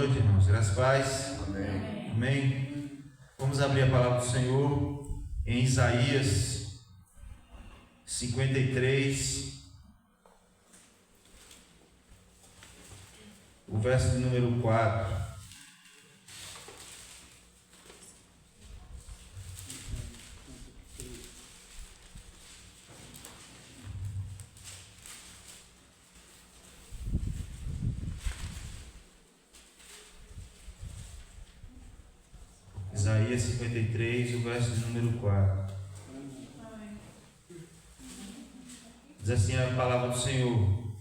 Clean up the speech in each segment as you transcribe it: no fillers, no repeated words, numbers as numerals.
noite, irmãos. Graças a paz. Amém. Amém. Vamos abrir a palavra do Senhor em Isaías 53, o verso de número 4. Isaías 53, o verso de número 4. Diz assim a palavra do Senhor: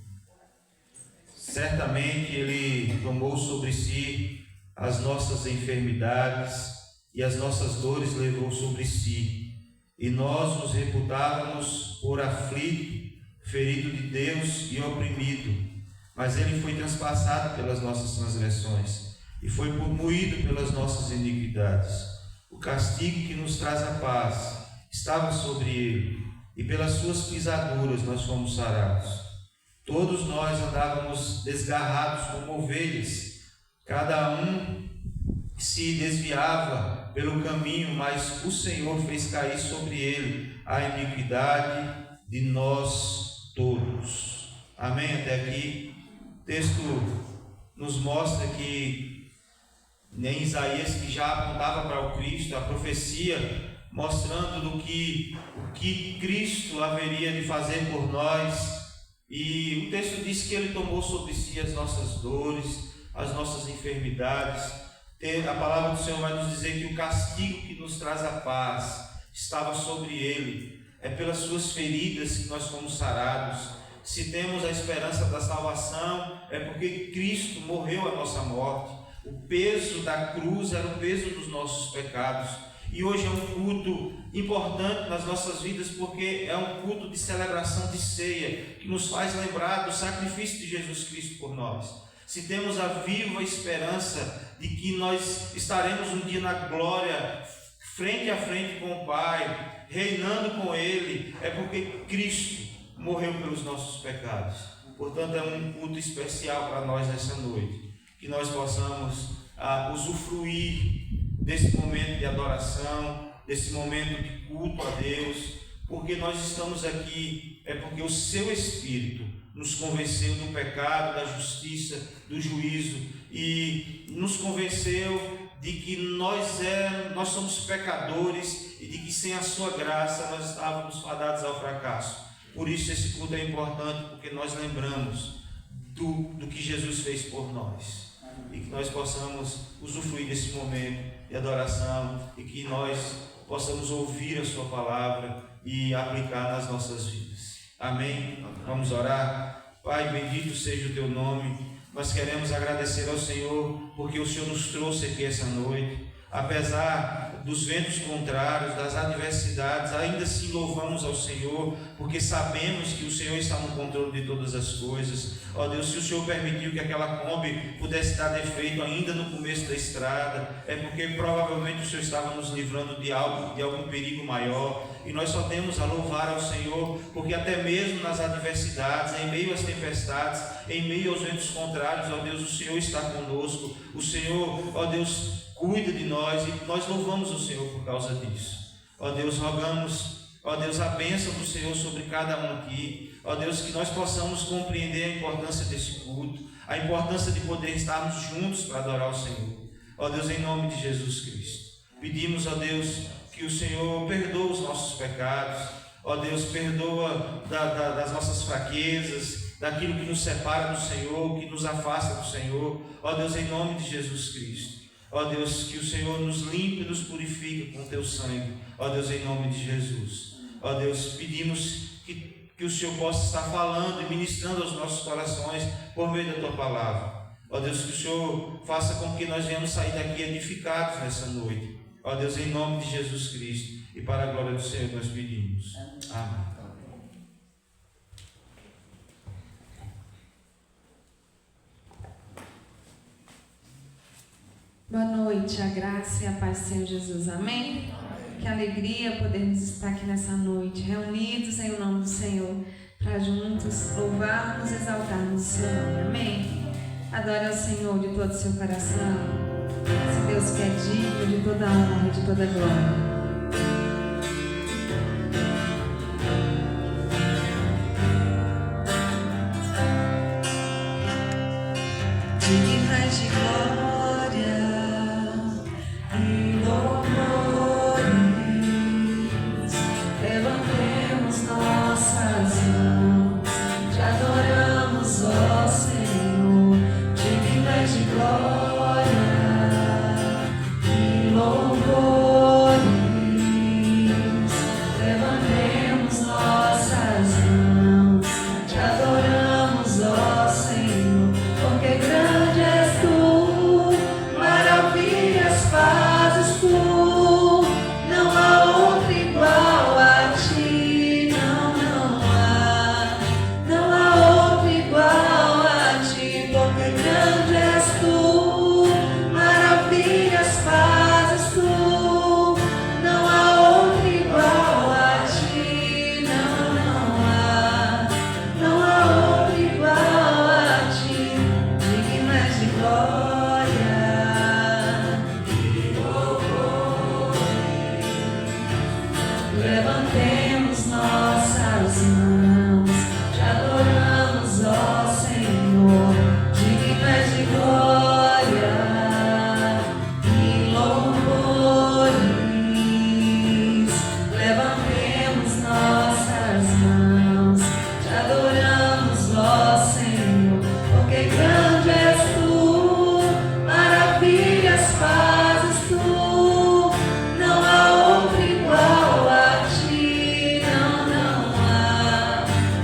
certamente Ele tomou sobre si as nossas enfermidades e as nossas dores levou sobre si, e nós nos reputávamos por aflito, ferido de Deus e oprimido, mas Ele foi transpassado pelas nossas transgressões e foi moído pelas nossas iniquidades. O castigo que nos traz a paz estava sobre Ele, e pelas suas pisaduras nós fomos sarados. Todos nós andávamos desgarrados como ovelhas, cada um se desviava pelo caminho, mas o Senhor fez cair sobre ele a iniquidade de nós todos. Amém? Até aqui o texto nos mostra que em Isaías, que já apontava para o Cristo, a profecia mostrando o que Cristo haveria de fazer por nós. E o texto diz que Ele tomou sobre si as nossas dores, as nossas enfermidades. A palavra do Senhor vai nos dizer que o castigo que nos traz a paz estava sobre Ele. É pelas suas feridas que nós fomos sarados. Se temos a esperança da salvação, é porque Cristo morreu a nossa morte. O peso da cruz era o peso dos nossos pecados. E hoje é um culto importante nas nossas vidas, porque é um culto de celebração de ceia, que nos faz lembrar do sacrifício de Jesus Cristo por nós. Se temos a viva esperança de que nós estaremos um dia na glória, frente a frente com o Pai, reinando com Ele, é porque Cristo morreu pelos nossos pecados. Portanto, é um culto especial para nós nessa noite, que nós possamos usufruir desse momento de adoração, desse momento de culto a Deus, porque nós estamos aqui, é porque o Seu Espírito nos convenceu do pecado, da justiça, do juízo, e nos convenceu de que nós somos pecadores e de que sem a Sua graça nós estávamos fadados ao fracasso. Por isso esse culto é importante, porque nós lembramos do que Jesus fez por nós, e que nós possamos usufruir desse momento de adoração e que nós possamos ouvir a Sua palavra e aplicar nas nossas vidas. Amém? Vamos orar. Pai, bendito seja o Teu nome. Nós queremos agradecer ao Senhor porque o Senhor nos trouxe aqui essa noite. Apesar dos ventos contrários, das adversidades, ainda assim louvamos ao Senhor, porque sabemos que o Senhor está no controle de todas as coisas. Ó Deus, se o Senhor permitiu que aquela Kombi pudesse dar defeito ainda no começo da estrada, é porque provavelmente o Senhor estava nos livrando de algum perigo maior, e nós só temos a louvar ao Senhor, porque até mesmo nas adversidades, em meio às tempestades, em meio aos ventos contrários, ó Deus, o Senhor está conosco. O Senhor, ó Deus, cuida de nós, e nós louvamos o Senhor por causa disso. Ó Deus, rogamos, ó Deus, a bênção do Senhor sobre cada um aqui. Ó Deus, que nós possamos compreender a importância desse culto, a importância de poder estarmos juntos para adorar o Senhor. Ó Deus, em nome de Jesus Cristo, pedimos, ó Deus, que o Senhor perdoa os nossos pecados. Ó Deus, perdoa das nossas fraquezas, daquilo que nos separa do Senhor, que nos afasta do Senhor. Ó Deus, em nome de Jesus Cristo. Ó Deus, que o Senhor nos limpe e nos purifique com Teu sangue. Ó Deus, em nome de Jesus. Ó Deus, pedimos que o Senhor possa estar falando e ministrando aos nossos corações por meio da Tua palavra. Ó Deus, que o Senhor faça com que nós venhamos sair daqui edificados nessa noite. Ó Deus, em nome de Jesus Cristo, e para a glória do Senhor nós pedimos. Amém. Boa noite, a graça e a paz do Senhor Jesus, amém? Que alegria podermos estar aqui nessa noite, reunidos em o nome do Senhor, para juntos louvarmos e exaltarmos o Seu nome, amém? Adore ao Senhor de todo o seu coração. Se Deus que é digno de toda a honra e de toda a glória. Dignas de glória e louvores, levantemos nossas mãos, te adoramos, ó Senhor. Dignas de glória e louvores, levantemos nossas mãos, te adoramos, ó Senhor, porque grande és tu, maravilhas fazes tu, não há outro igual a ti, não há outro igual a ti, porque grande és tu, maravilhas fazes tu, não há outro igual a ti, não há outro igual a ti. Dignas de glória e louvores, levantemos nossas mãos, te adoramos, ó Senhor. Dignas de glória e louvores, levantemos nossas mãos, te adoramos, ó Senhor, porque grande és tu, maravilhas fazes tu, não há outro igual a ti,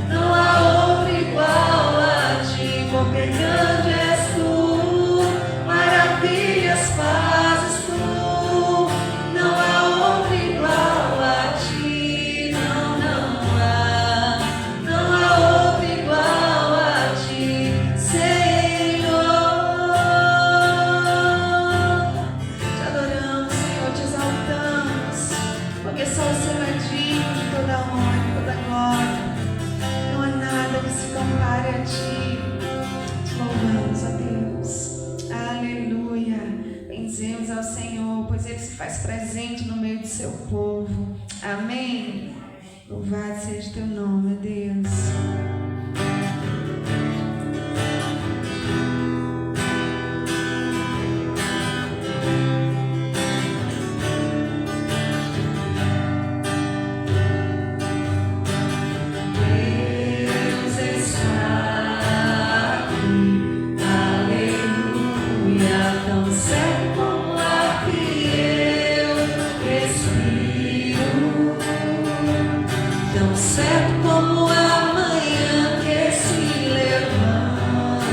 não há outro igual a ti, porque grande és tu, maravilhas fazes tu, não há outro igual a ti, não há outro igual a ti, Senhor. Te adoramos, Senhor, te exaltamos, porque só o Senhor é digno de toda a honra e toda a glória. Não há nada que se compare a ti. Te louvamos, a Deus. Aleluia. Benzemos ao Senhor, pois Ele se faz presente no meio do seu povo. Amém. Louvado seja o teu nome, Deus. Deus está aqui, aleluia, tão certo como o ar que eu respiro, tão certo como a manhã que se levanta,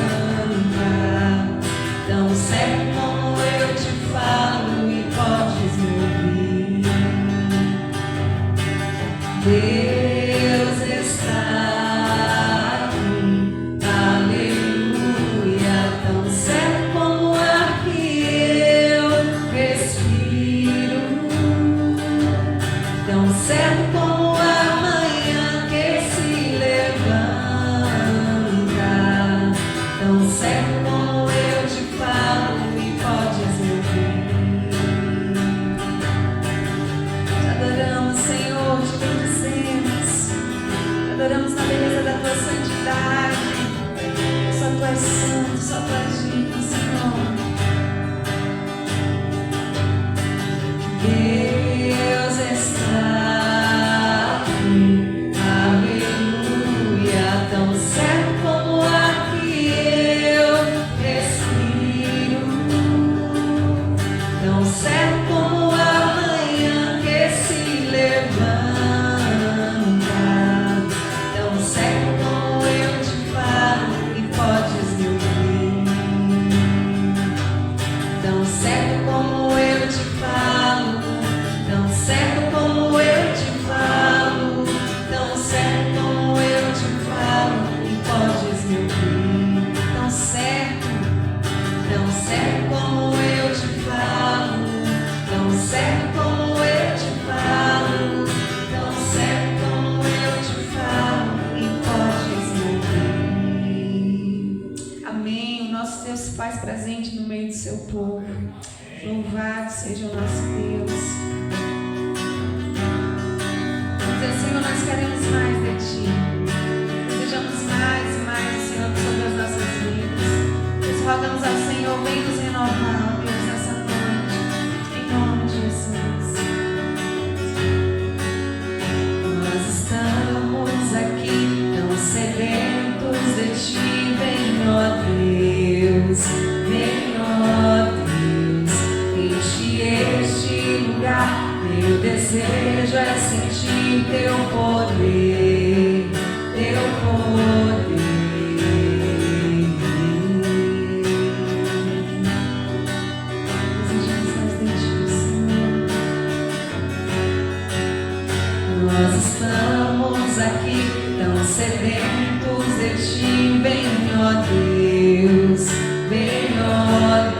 tão certo como eu te falo e podes me ouvir. Deus está aqui, aleluia, tão certo como o ar que eu respiro, tão certo como a manhã que se levanta, tão certo como eu te falo e podes me ouvir. Te adoramos, Senhor, te bendizemos, te adoramos na beleza da tua santidade. Só tu és santo, só tu és digno, Senhor. Deus está aqui, aleluia, tão certo como o ar que eu respiro, tão certo como a manhã que se levanta, tão certo como eu te falo e podes me ouvir, tão certo como eu te falo, tão certo como eu te falo, tão certo como eu te falo e podes me ouvir, tão certo como eu te falo, tão certo como eu te falo, tão certo como eu te falo e podes me ouvir. Amém. O nosso meio do seu povo. Louvado seja o nosso Deus. Dizer, Senhor, nós queremos mais de Ti. Desejamos mais e mais do Senhor sobre as nossas vidas. Nós rogamos ao Senhor, vem nos renovar, ó Deus, nessa noite. Em nome de Jesus. Nós estamos aqui tão sedentos de Ti. Vem, ó Deus. Vem, ó Deus. Enche este lugar. Meu desejo é sentir Teu poder, Teu poder. Desejamos mais de Ti, Senhor. Nós estamos aqui tão sedentos de Ti. Vem, ó Deus, vem, ó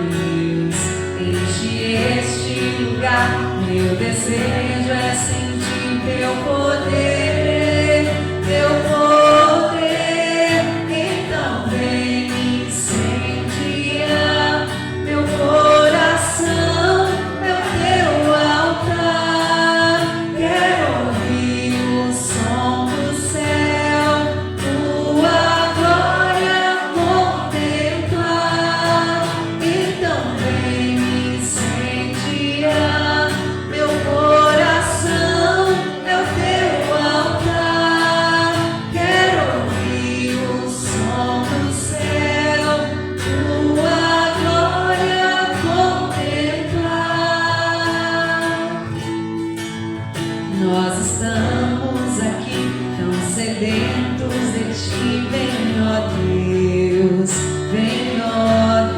Deus. Enche este lugar. Meu desejo é sentir Teu poder, Teu poder. Então vem me incendiar meu coração, é o Teu altar. Quero ouvir o som do céu, Tua glória contemplar. Então vem me incendiar meu coração, é o Teu altar. Quero ouvir o som do céu, Tua glória contemplar. Nós estamos aqui tão sedentos de Ti. Vem, ó Deus, vem, ó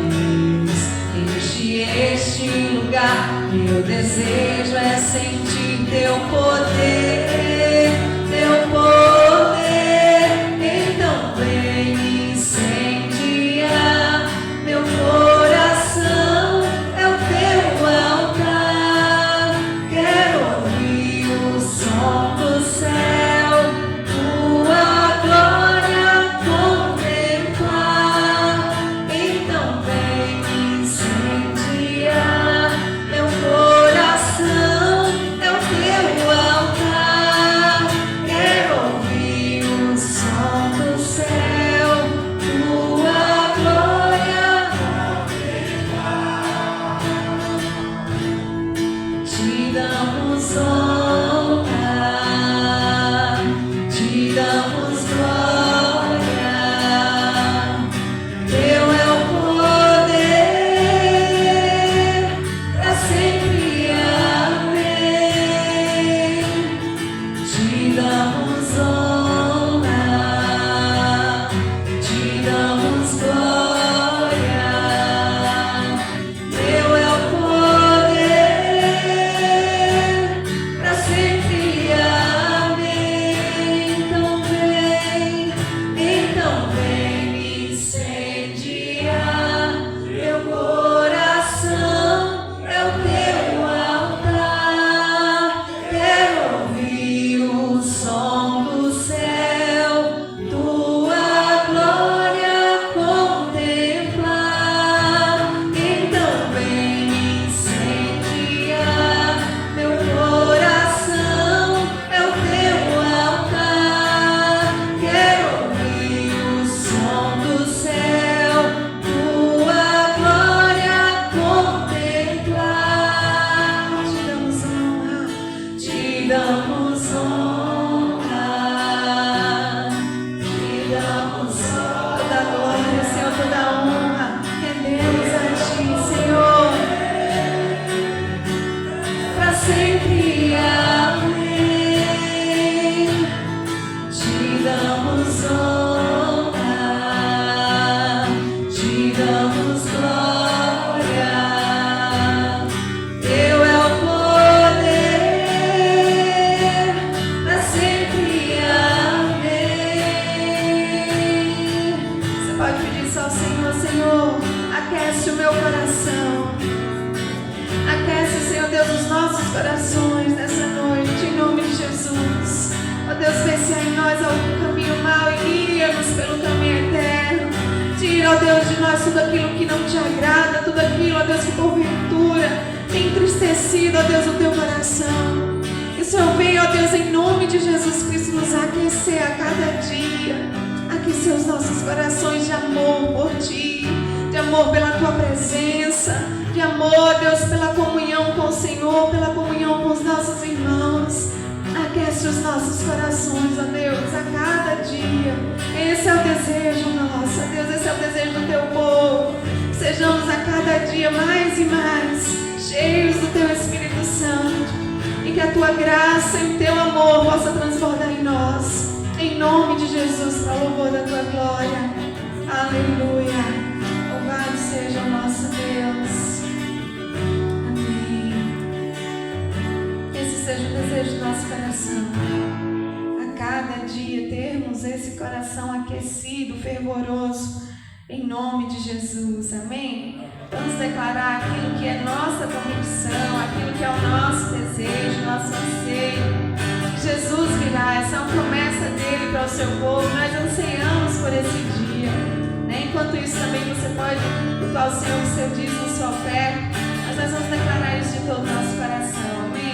Deus. Enche este lugar. Meu desejo é sentir Teu poder, Teu poder. Então vem me incendiar meu coração, é o Teu altar. Quero ouvir o som do céu, Tua glória contemplar. Então vem me incendiar meu coração, é o Teu altar. Quero ouvir o som do céu, Tua glória contemplar. Te damos honra, Te damos glória. Teu é o poder, pra sempre, amém. Te damos honra, Te damos glória. Teu é o poder, pra sempre, amém. Então vem me incendiar meu coração, é o Teu altar. Quero ouvir o som do céu, Tua glória contemplar. Então vem me incendiar meu coração, é o Teu altar. Quero ouvir o som do céu, Tua glória contemplar. Te damos honra, Te damos honra, Te damos toda a glória, Senhor, toda a honra. Rendemos a Ti, Senhor, pra sempre, amém. Te damos honra, Te damos glória. Teu é o poder, pra sempre, amém. Você pode pedir só ao Senhor, Senhor, aquece o meu coração. Aquece, Senhor Deus, os nossos corações nessa noite, em nome de Jesus. Ó Deus, vê se há em nós algum caminho mau e guia-nos pelo caminho eterno. Tira tira, ó Deus, de nós tudo aquilo que não te agrada, tudo aquilo, ó Deus, que porventura tem entristecido, ó Deus, o teu coração. Que o Senhor venha, ó Deus, em nome de Jesus Cristo, nos aquecer a cada dia, aquecer os nossos corações de amor por Ti, de amor pela Tua presença, de amor, Deus, pela comunhão com o Senhor, pela comunhão com os nossos irmãos. Aquece os nossos corações, ó Deus, a cada dia. Esse é o desejo nosso, ó Deus, esse é o desejo do Teu povo. Sejamos a cada dia mais e mais cheios do Teu Espírito Santo, e que a Tua graça e o Teu amor possa transbordar em nós, em nome de Jesus, para o louvor da Tua glória. Aleluia. Louvado seja o nosso Deus. Seja o desejo do nosso coração, a cada dia termos esse coração aquecido, fervoroso, em nome de Jesus, amém? Vamos declarar aquilo que é nossa convicção, aquilo que é o nosso desejo, nosso anseio. Jesus virá, essa é uma promessa dele para o seu povo, nós anseiamos por esse dia, né? Enquanto isso também você pode cultuar o Senhor, o seu dízimo, sua oferta, mas nós vamos declarar isso de todo o nosso coração, amém?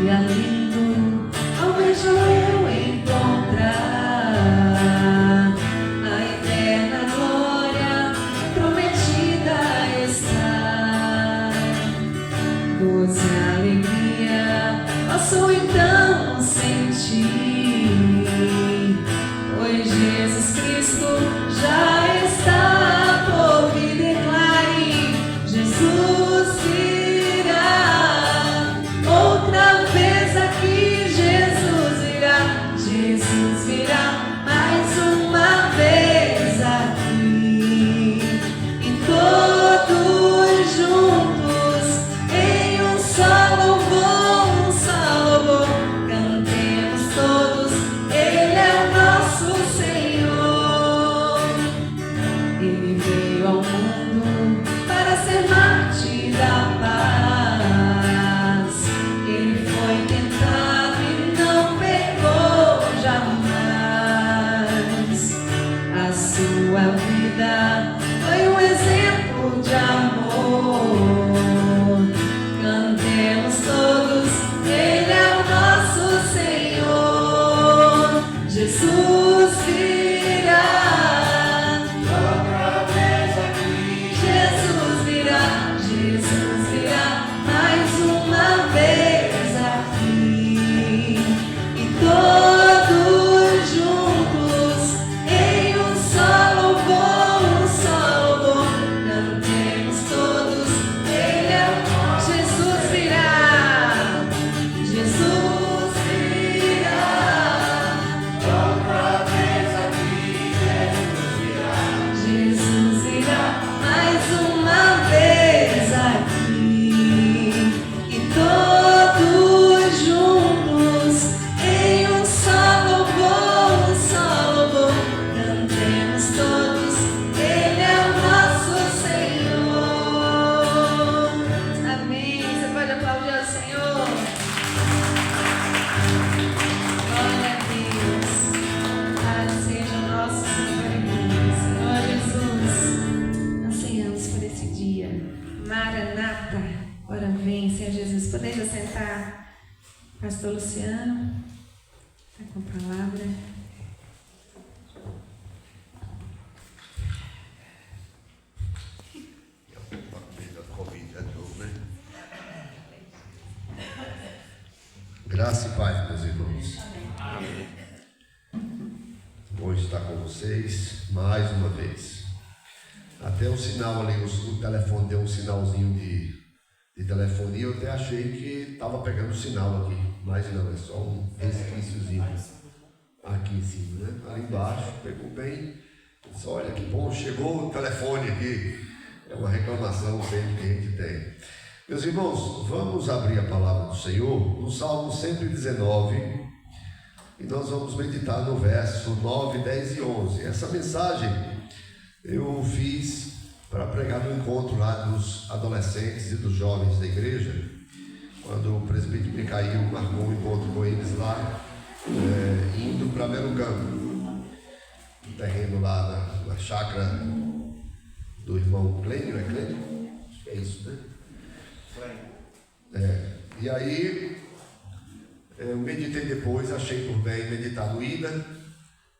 Dia lindo, almejo eu encontrar a eterna glória prometida está. Doce alegria posso então sentir, pois Jesus Cristo já está por vir. Declare, Jesus virá outra vez aqui, Jesus virá mais uma vez aqui, e todos juntos em um só louvor, cantemos todos, Ele é o nosso Senhor. Ele veio ao mundo para ser mártir da paz, Ele foi tentado e não pecou jamais. A sua vida foi um exemplo de amor. Cantemos todos, Ele é o nosso Senhor. Jesus virá outra vez aqui. Jesus virá mais uma vez aqui, e todos juntos em um só louvor, cantemos todos, Ele é o Jesus virá, Jesus virá outra vez aqui, Jesus virá mais uma vez aqui, e todos juntos em um só louvor, cantemos todos, Ele é o nosso Senhor. Amém. Você pode aplaudir ao Senhor? Glória a Deus. Louvado seja o nosso Senhor e Senhor Jesus. Anseiamos por esse dia. Maranata. Ora vem, Senhor Jesus. Podemos assentar, Pastor Luciano, está com a palavra. Graça e paz, meus irmãos. Bom estar com vocês mais uma vez. Até o sinal ali, o telefone deu um sinalzinho de telefonia, eu até achei que estava pegando o sinal aqui, mas não, é só um resquíciozinho aqui em cima, né? Ali embaixo, pegou bem. Disse, olha que bom, chegou o telefone aqui. É uma reclamação sempre que a gente tem. Meus irmãos, vamos abrir a palavra do Senhor no Salmo 119 e nós vamos meditar no verso 9, 10 e 11. Essa mensagem eu fiz para pregar no encontro lá dos adolescentes e dos jovens da igreja, quando o presbítero Micael marcou um encontro com eles lá, indo para Merucano, um terreno lá na chácara do irmão Clênio, é Clênio? Acho que é isso, né? E aí, eu meditei depois, achei por bem meditar no Ida.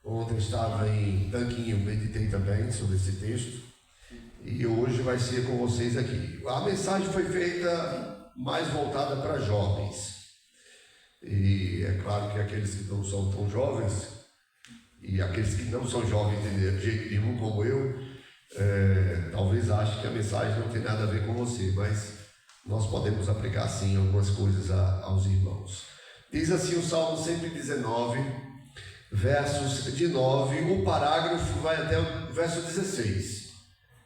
Ontem estava em Tanquinho, meditei também sobre esse texto. E hoje vai ser com vocês aqui. A mensagem foi feita mais voltada para jovens. E é claro que aqueles que não são tão jovens, e aqueles que não são jovens de jeito nenhum como eu, talvez achem que a mensagem não tem nada a ver com você, mas nós podemos aplicar sim algumas coisas aos irmãos. Diz assim o Salmo 119, versos de 9, o parágrafo vai até o verso 16.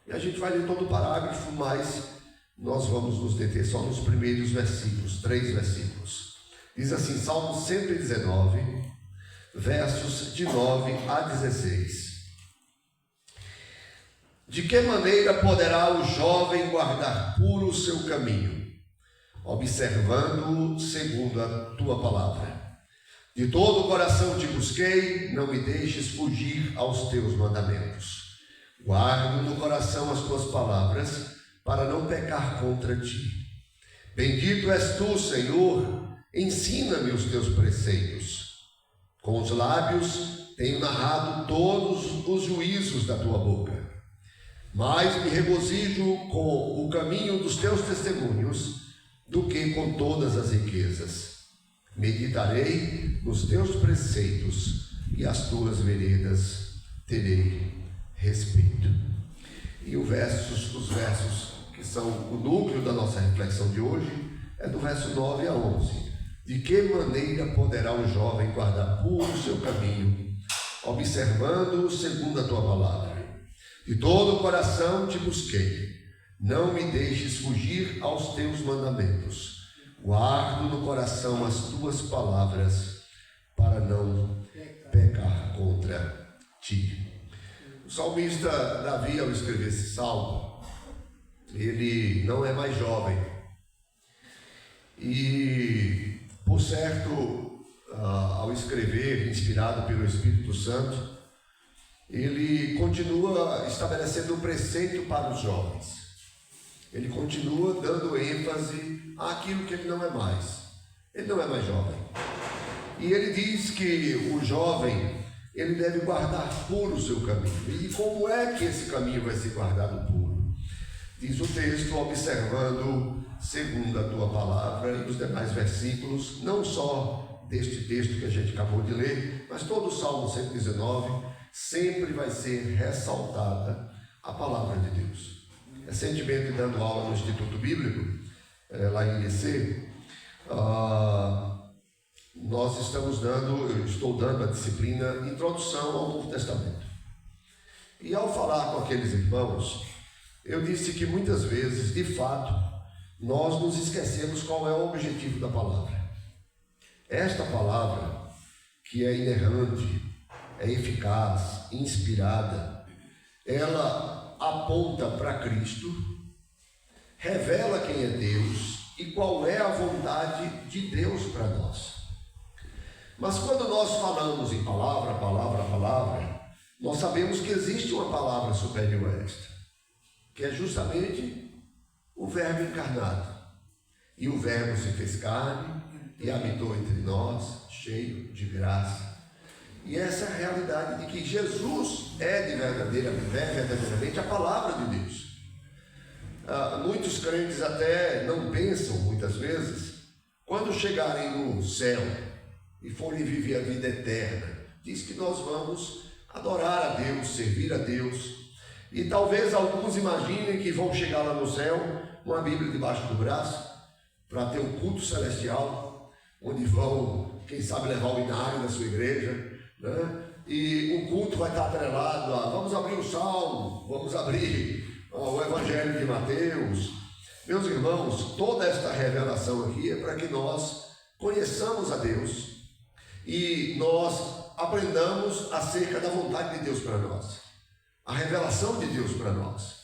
E a gente vai ler todo o parágrafo, mas nós vamos nos deter só nos primeiros versículos, 3 versículos. Diz assim, Salmo 119, versos de 9 a 16. De que maneira poderá o jovem guardar puro o seu caminho, observando-o segundo a tua palavra? De todo o coração te busquei, não me deixes fugir aos teus mandamentos. Guardo no coração as tuas palavras, para não pecar contra ti. Bendito és tu, Senhor, ensina-me os teus preceitos. Com os lábios tenho narrado todos os juízos da tua boca. Mais me regozijo com o caminho dos teus testemunhos do que com todas as riquezas. Meditarei nos teus preceitos e as tuas veredas terei respeito. E os versos que são o núcleo da nossa reflexão de hoje é do verso 9 a 11. De que maneira poderá o jovem guardar puro o seu caminho, observando-o segundo a tua palavra? De todo o coração te busquei, não me deixes fugir aos teus mandamentos. Guardo no coração as tuas palavras, para não pecar contra ti. O salmista Davi, ao escrever esse salmo, ele não é mais jovem. E, por certo, ao escrever, inspirado pelo Espírito Santo, ele continua estabelecendo um preceito para os jovens. Ele continua dando ênfase àquilo que ele não é mais. Ele não é mais jovem. E ele diz que o jovem, ele deve guardar puro o seu caminho. E como é que esse caminho vai ser guardado puro? Diz o texto, observando segundo a tua palavra, e os demais versículos, não só deste texto que a gente acabou de ler, mas todo o Salmo 119, sempre vai ser ressaltada a palavra de Deus. Recentemente, dando aula no Instituto Bíblico, lá em IEC, eu estou dando a disciplina Introdução ao Novo Testamento. E ao falar com aqueles irmãos, eu disse que muitas vezes, de fato, nós nos esquecemos qual é o objetivo da palavra. Esta palavra, que é inerrante, é eficaz, inspirada, ela aponta para Cristo, revela quem é Deus e qual é a vontade de Deus para nós. Mas quando nós falamos em palavra, nós sabemos que existe uma palavra superior a esta, que é justamente o Verbo encarnado. E o Verbo se fez carne e habitou entre nós, cheio de graça. E essa é a realidade de que Jesus é verdadeiramente a palavra de Deus. Muitos crentes até não pensam, muitas vezes, quando chegarem no céu e forem viver a vida eterna, diz que nós vamos adorar a Deus, servir a Deus. E talvez alguns imaginem que vão chegar lá no céu com a Bíblia debaixo do braço, para ter um culto celestial, onde vão, quem sabe, levar o inário da sua igreja, né? E o culto vai estar atrelado a, vamos abrir o Salmo, vamos abrir o Evangelho de Mateus. Meus irmãos, toda esta revelação aqui é para que nós conheçamos a Deus e nós aprendamos acerca da vontade de Deus para nós, a revelação de Deus para nós.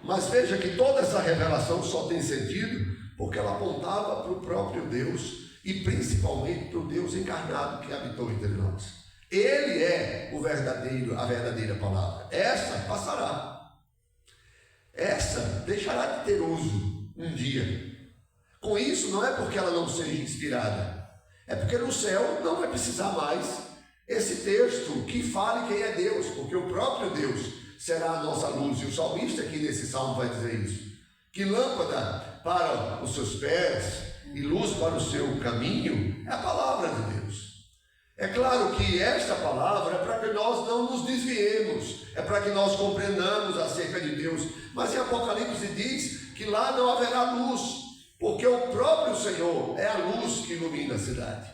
Mas veja que toda essa revelação só tem sentido porque ela apontava para o próprio Deus e principalmente para o Deus encarnado que habitou entre nós. Ele é a verdadeira palavra. Essa passará. Essa deixará de ter uso um dia. Com isso, não é porque ela não seja inspirada, é porque no céu não vai precisar mais esse texto que fale quem é Deus, porque o próprio Deus será a nossa luz. E o salmista aqui nesse salmo vai dizer isso, que lâmpada para os seus pés e luz para o seu caminho é a palavra de Deus. É claro que esta palavra é para que nós não nos desviemos, é para que nós compreendamos acerca de Deus. Mas em Apocalipse diz que lá não haverá luz, porque o próprio Senhor é a luz que ilumina a cidade.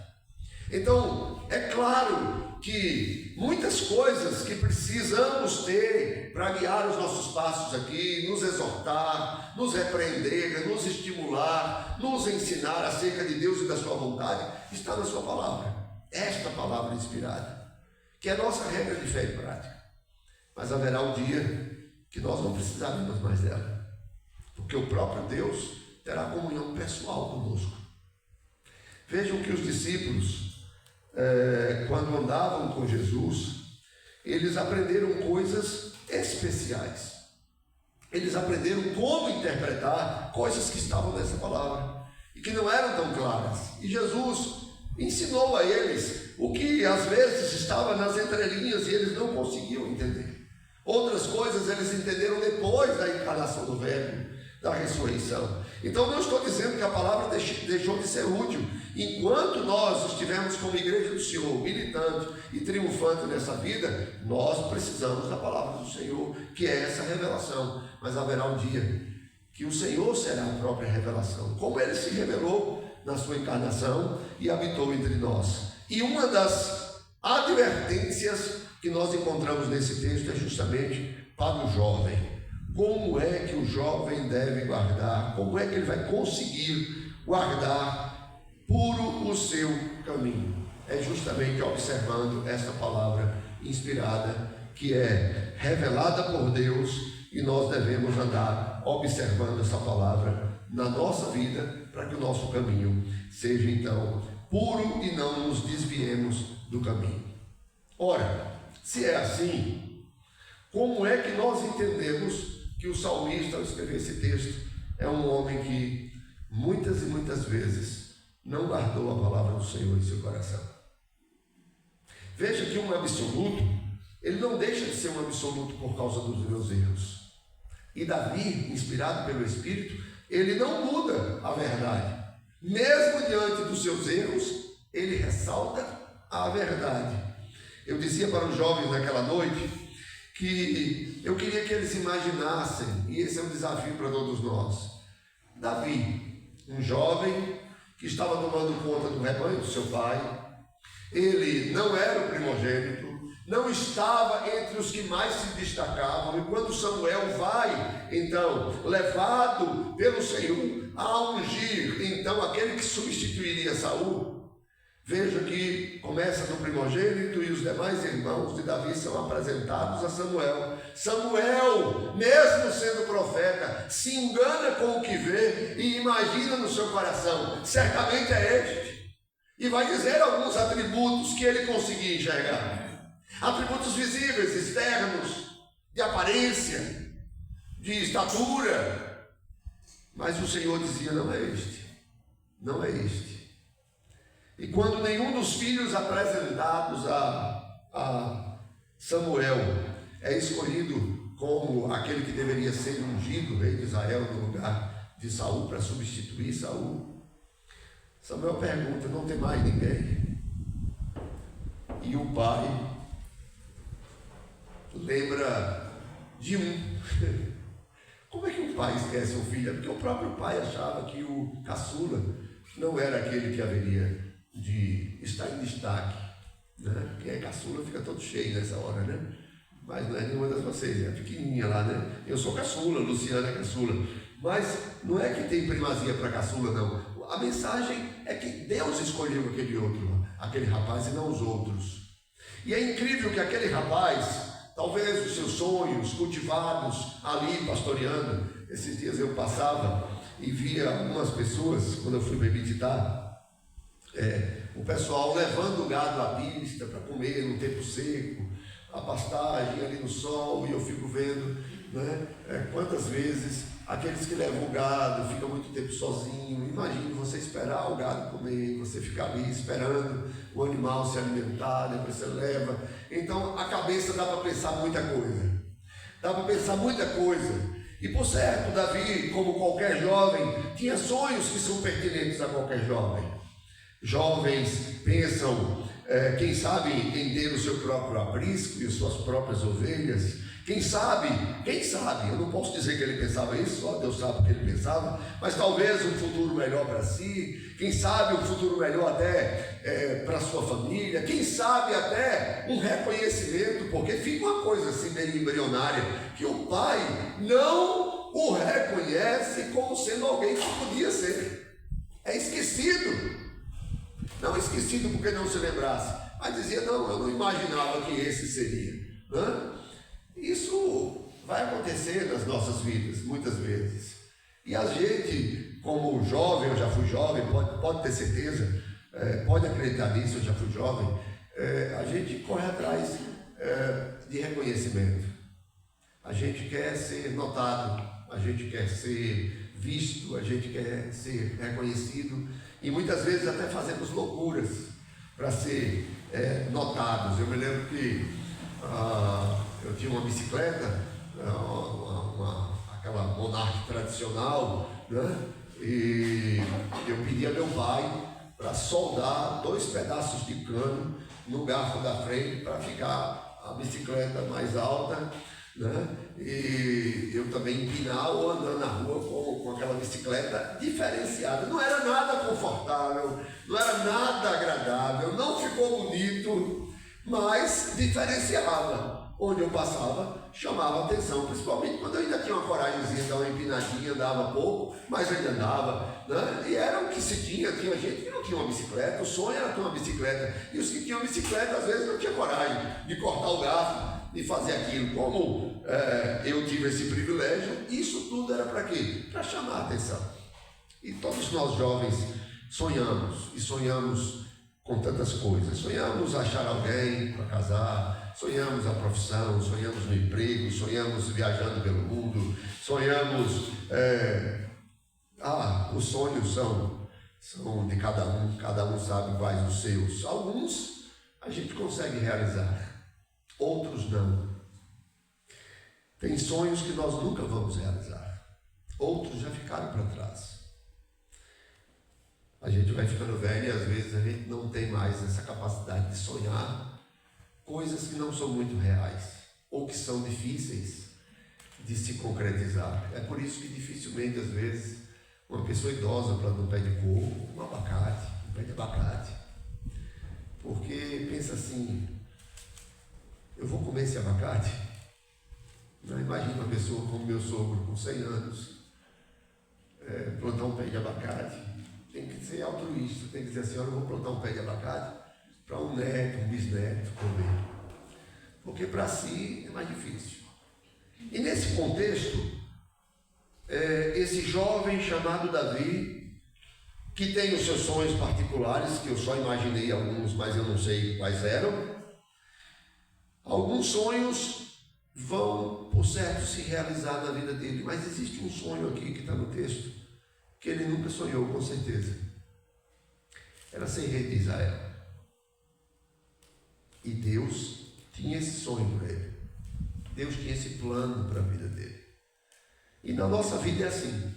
Então, é claro que muitas coisas que precisamos ter para guiar os nossos passos aqui, nos exortar, nos repreender, nos estimular, nos ensinar acerca de Deus e da sua vontade, está na sua palavra. Esta palavra inspirada, que é a nossa regra de fé e prática. Mas haverá um dia que nós não precisaremos mais dela, porque o próprio Deus terá comunhão pessoal conosco. Vejam que os discípulos, quando andavam com Jesus, eles aprenderam coisas especiais. Eles aprenderam como interpretar coisas que estavam nessa palavra e que não eram tão claras. E Jesus ensinou a eles o que às vezes estava nas entrelinhas e eles não conseguiam entender. Outras coisas eles entenderam depois da encarnação do Verbo, da ressurreição. Então não estou dizendo que a palavra deixou de ser útil. Enquanto nós estivermos como igreja do Senhor, militante e triunfante nessa vida, nós precisamos da palavra do Senhor, que é essa revelação. Mas haverá um dia que o Senhor será a própria revelação, como Ele se revelou na sua encarnação e habitou entre nós. E uma das advertências que nós encontramos nesse texto é justamente para o jovem. Como é que o jovem deve guardar? Como é que ele vai conseguir guardar puro o seu caminho? É justamente observando esta palavra inspirada, que é revelada por Deus, e nós devemos andar observando essa palavra na nossa vida, para que o nosso caminho seja então puro e não nos desviemos do caminho. Ora, se é assim, como é que nós entendemos que o salmista, ao escrever esse texto, é um homem que muitas e muitas vezes não guardou a palavra do Senhor em seu coração? Veja que um absoluto, ele não deixa de ser um absoluto por causa dos meus erros. E Davi, inspirado pelo Espírito, ele não muda a verdade. Mesmo diante dos seus erros, ele ressalta a verdade. Eu dizia para os jovens naquela noite que eu queria que eles imaginassem, e esse é um desafio para todos nós, Davi, um jovem que estava tomando conta do rebanho do seu pai. Ele não era o primogênito, não estava entre os que mais se destacavam, e quando Samuel vai, então, levado pelo Senhor a ungir, então, aquele que substituiria Saul, veja que começa no primogênito e os demais irmãos de Davi são apresentados a Samuel. Samuel, mesmo sendo profeta, se engana com o que vê e imagina no seu coração, certamente é este, e vai dizer alguns atributos que ele conseguia enxergar. Atributos visíveis, externos, de aparência, de estatura. Mas o Senhor dizia, não é este, não é este. E quando nenhum dos filhos apresentados a Samuel é escolhido como aquele que deveria ser ungido, rei de Israel, no lugar de Saul, para substituir Saul, Samuel pergunta, não tem mais ninguém? E o pai lembra de um. Como é que um pai esquece o filho? É porque o próprio pai achava que o caçula não era aquele que haveria de estar em destaque, né? Quem é caçula fica todo cheio nessa hora, né? Mas não é nenhuma das vocês, é a pequenininha lá, né? Eu sou caçula, Luciana é caçula, mas não é que tem primazia para caçula, não. A mensagem é que Deus escolheu aquele rapaz e não os outros. E é incrível que aquele rapaz, talvez os seus sonhos cultivados ali pastoreando, esses dias eu passava e via algumas pessoas, quando eu fui para meditar, o pessoal levando o gado à pista para comer no tempo seco, a pastagem ali no sol, e eu fico vendo, né, quantas vezes aqueles que levam o gado ficam muito tempo sozinho. Imagine você esperar o gado comer, você ficar ali esperando o animal se alimentar, depois você leva. Então a cabeça dá para pensar muita coisa. Dá para pensar muita coisa. E por certo, Davi, como qualquer jovem, tinha sonhos que são pertinentes a qualquer jovem. Jovens pensam, quem sabe, em ter o seu próprio aprisco e as suas próprias ovelhas. Quem sabe, eu não posso dizer que ele pensava isso, só Deus sabe o que ele pensava, mas talvez um futuro melhor para si, quem sabe um futuro melhor até para sua família, quem sabe até um reconhecimento, porque fica uma coisa assim meio embrionária, que o pai não o reconhece como sendo alguém que podia ser, é esquecido, não esquecido porque não se lembrasse, mas dizia, não, eu não imaginava que esse seria, né? Isso vai acontecer nas nossas vidas, muitas vezes. E a gente, como jovem, eu já fui jovem, pode ter certeza, pode acreditar nisso, eu já fui jovem, a gente corre atrás de reconhecimento. A gente quer ser notado, a gente quer ser visto, a gente quer ser reconhecido, e muitas vezes até fazemos loucuras para ser notados. Eu me lembro que eu tinha uma bicicleta, aquela Monarch tradicional, né? E eu pedi a meu pai para soldar 2 pedaços de cano no garfo da frente para ficar a bicicleta mais alta, né? E eu também empinar ou andando na rua com aquela bicicleta diferenciada. Não era nada confortável, não era nada agradável, não ficou bonito, mas diferenciava. Onde eu passava, chamava atenção, principalmente quando eu ainda tinha uma coragemzinha de dar uma empinadinha, andava pouco, mas ainda andava, né? E era o que se tinha gente que não tinha uma bicicleta, o sonho era ter uma bicicleta, e os que tinham bicicleta às vezes não tinham coragem de cortar o garfo, de fazer aquilo. Como eu tive esse privilégio, isso tudo era para quê? Para chamar a atenção. E todos nós jovens sonhamos, e sonhamos com tantas coisas. Sonhamos achar alguém para casar, sonhamos a profissão, sonhamos no emprego, sonhamos viajando pelo mundo, sonhamos... os sonhos são de cada um sabe quais os seus. Alguns a gente consegue realizar, outros não. Tem sonhos que nós nunca vamos realizar, outros já ficaram para trás. A gente vai ficando velho e às vezes a gente não tem mais essa capacidade de sonhar coisas que não são muito reais ou que são difíceis de se concretizar. É por isso que dificilmente, às vezes, uma pessoa idosa planta um pé de coco, um pé de abacate, porque pensa assim, eu vou comer esse abacate? Não, imagina uma pessoa como meu sogro, com 100 anos, plantar um pé de abacate. Tem que ser altruísta, tem que dizer assim, olha, eu vou plantar um pé de abacate para um neto, um bisneto comer. Porque para si é mais difícil. E nesse contexto, esse jovem chamado Davi, que tem os seus sonhos particulares, que eu só imaginei alguns, mas eu não sei quais eram, alguns sonhos vão, por certo, se realizar na vida dele, mas existe um sonho aqui que está no texto, que ele nunca sonhou, com certeza. Era ser rei de Israel. E Deus tinha esse sonho para ele. Deus tinha esse plano para a vida dele. E na nossa vida é assim.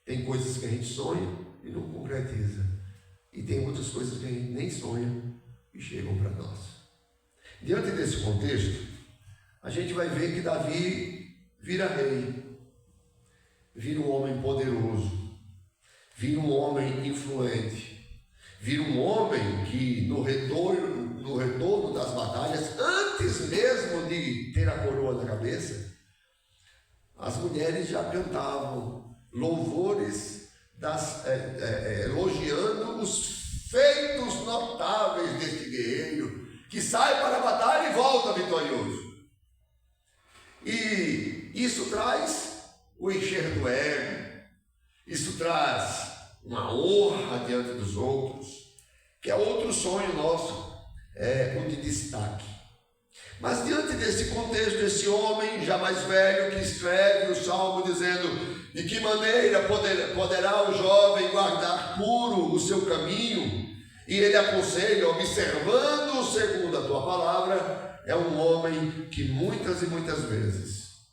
Tem coisas que a gente sonha e não concretiza. E tem outras coisas que a gente nem sonha e chegam para nós. Diante desse contexto, a gente vai ver que Davi vira rei. Vira um homem poderoso. Vira um homem influente, vira um homem que no retorno das batalhas, antes mesmo de ter a coroa na cabeça, as mulheres já cantavam louvores, elogiando os feitos notáveis deste guerreiro, que sai para a batalha e volta vitorioso. E isso traz o encher do ego. Isso traz uma honra diante dos outros, que é outro sonho nosso, é o de destaque. Mas diante desse contexto, esse homem já mais velho que escreve o Salmo dizendo: de que maneira poderá o jovem guardar puro o seu caminho? E ele aconselha, observando segundo a tua palavra, é um homem que muitas e muitas vezes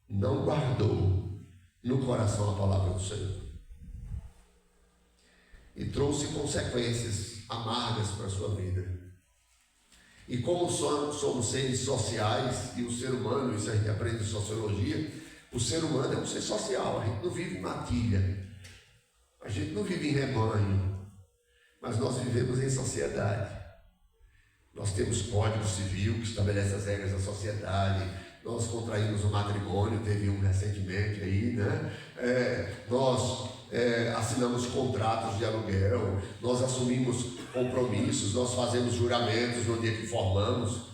não guardou no coração a palavra do Senhor. E trouxe consequências amargas para a sua vida. E como somos seres sociais, e o ser humano, isso a gente aprende em sociologia, o ser humano é um ser social, a gente não vive em matilha, a gente não vive em rebanho, mas nós vivemos em sociedade. Nós temos código civil que estabelece as regras da sociedade, nós contraímos um matrimônio, teve um recentemente aí, né? Nós assinamos contratos de aluguel, nós assumimos compromissos, nós fazemos juramentos no dia que formamos,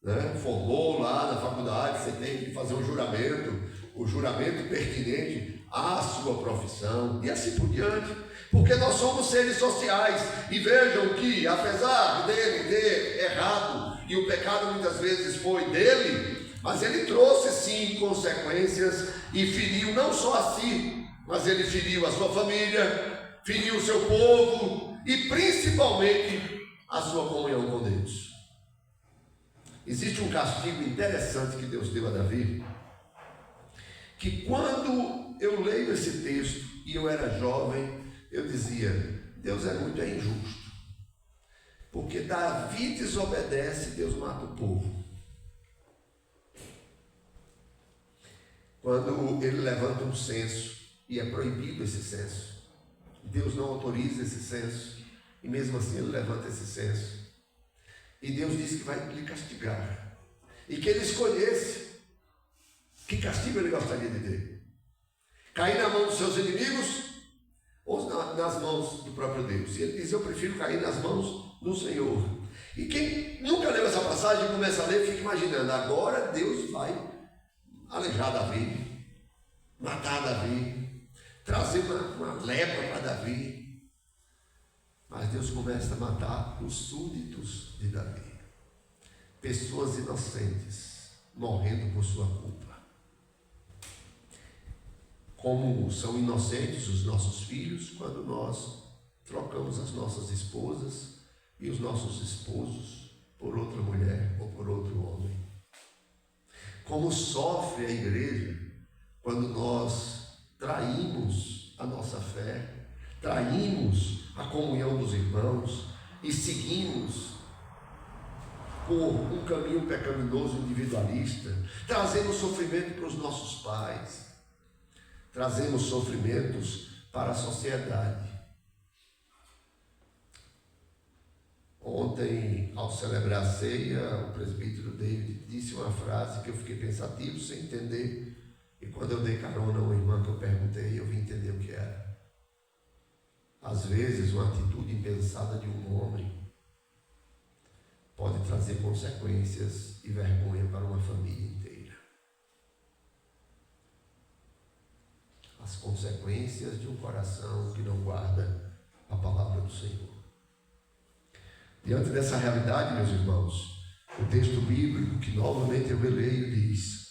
né? Formou lá na faculdade, você tem que fazer um juramento, o juramento pertinente à sua profissão e assim por diante, porque nós somos seres sociais. E vejam que, apesar dele ter errado, e o pecado muitas vezes foi dele, mas ele trouxe sim consequências e feriu não só a si, mas ele feriu a sua família, feriu o seu povo e principalmente a sua comunhão com Deus. Existe um castigo interessante que Deus deu a Davi, que quando eu leio esse texto e eu era jovem, eu dizia: Deus é muito injusto, porque Davi desobedece, Deus mata o povo. Quando ele levanta um censo, e é proibido esse censo, Deus não autoriza esse censo, e mesmo assim ele levanta esse censo, e Deus disse que vai lhe castigar, e que ele escolhesse que castigo ele gostaria de ter: cair na mão dos seus inimigos ou nas mãos do próprio Deus. E ele diz: eu prefiro cair nas mãos do Senhor. E quem nunca leu essa passagem e começa a ler, fica imaginando: agora Deus vai aleijar Davi, matar Davi, trazer uma lepra para Davi. Mas Deus começa a matar os súditos de Davi, pessoas inocentes morrendo por sua culpa. Como são inocentes os nossos filhos quando nós trocamos as nossas esposas e os nossos esposos por outra mulher ou por outro homem. Como sofre a igreja quando nós traímos a nossa fé, traímos a comunhão dos irmãos e seguimos por um caminho pecaminoso individualista, trazemos sofrimento para os nossos pais, trazemos sofrimentos para a sociedade. Ontem, ao celebrar a ceia, o presbítero David disse uma frase que eu fiquei pensativo, sem entender, e quando eu dei carona a uma irmã que eu perguntei, eu vim entender o que era. Às vezes, uma atitude impensada de um homem pode trazer consequências e vergonha para uma família inteira. As consequências de um coração que não guarda a palavra do Senhor. Diante dessa realidade, meus irmãos, o texto bíblico que novamente eu releio diz: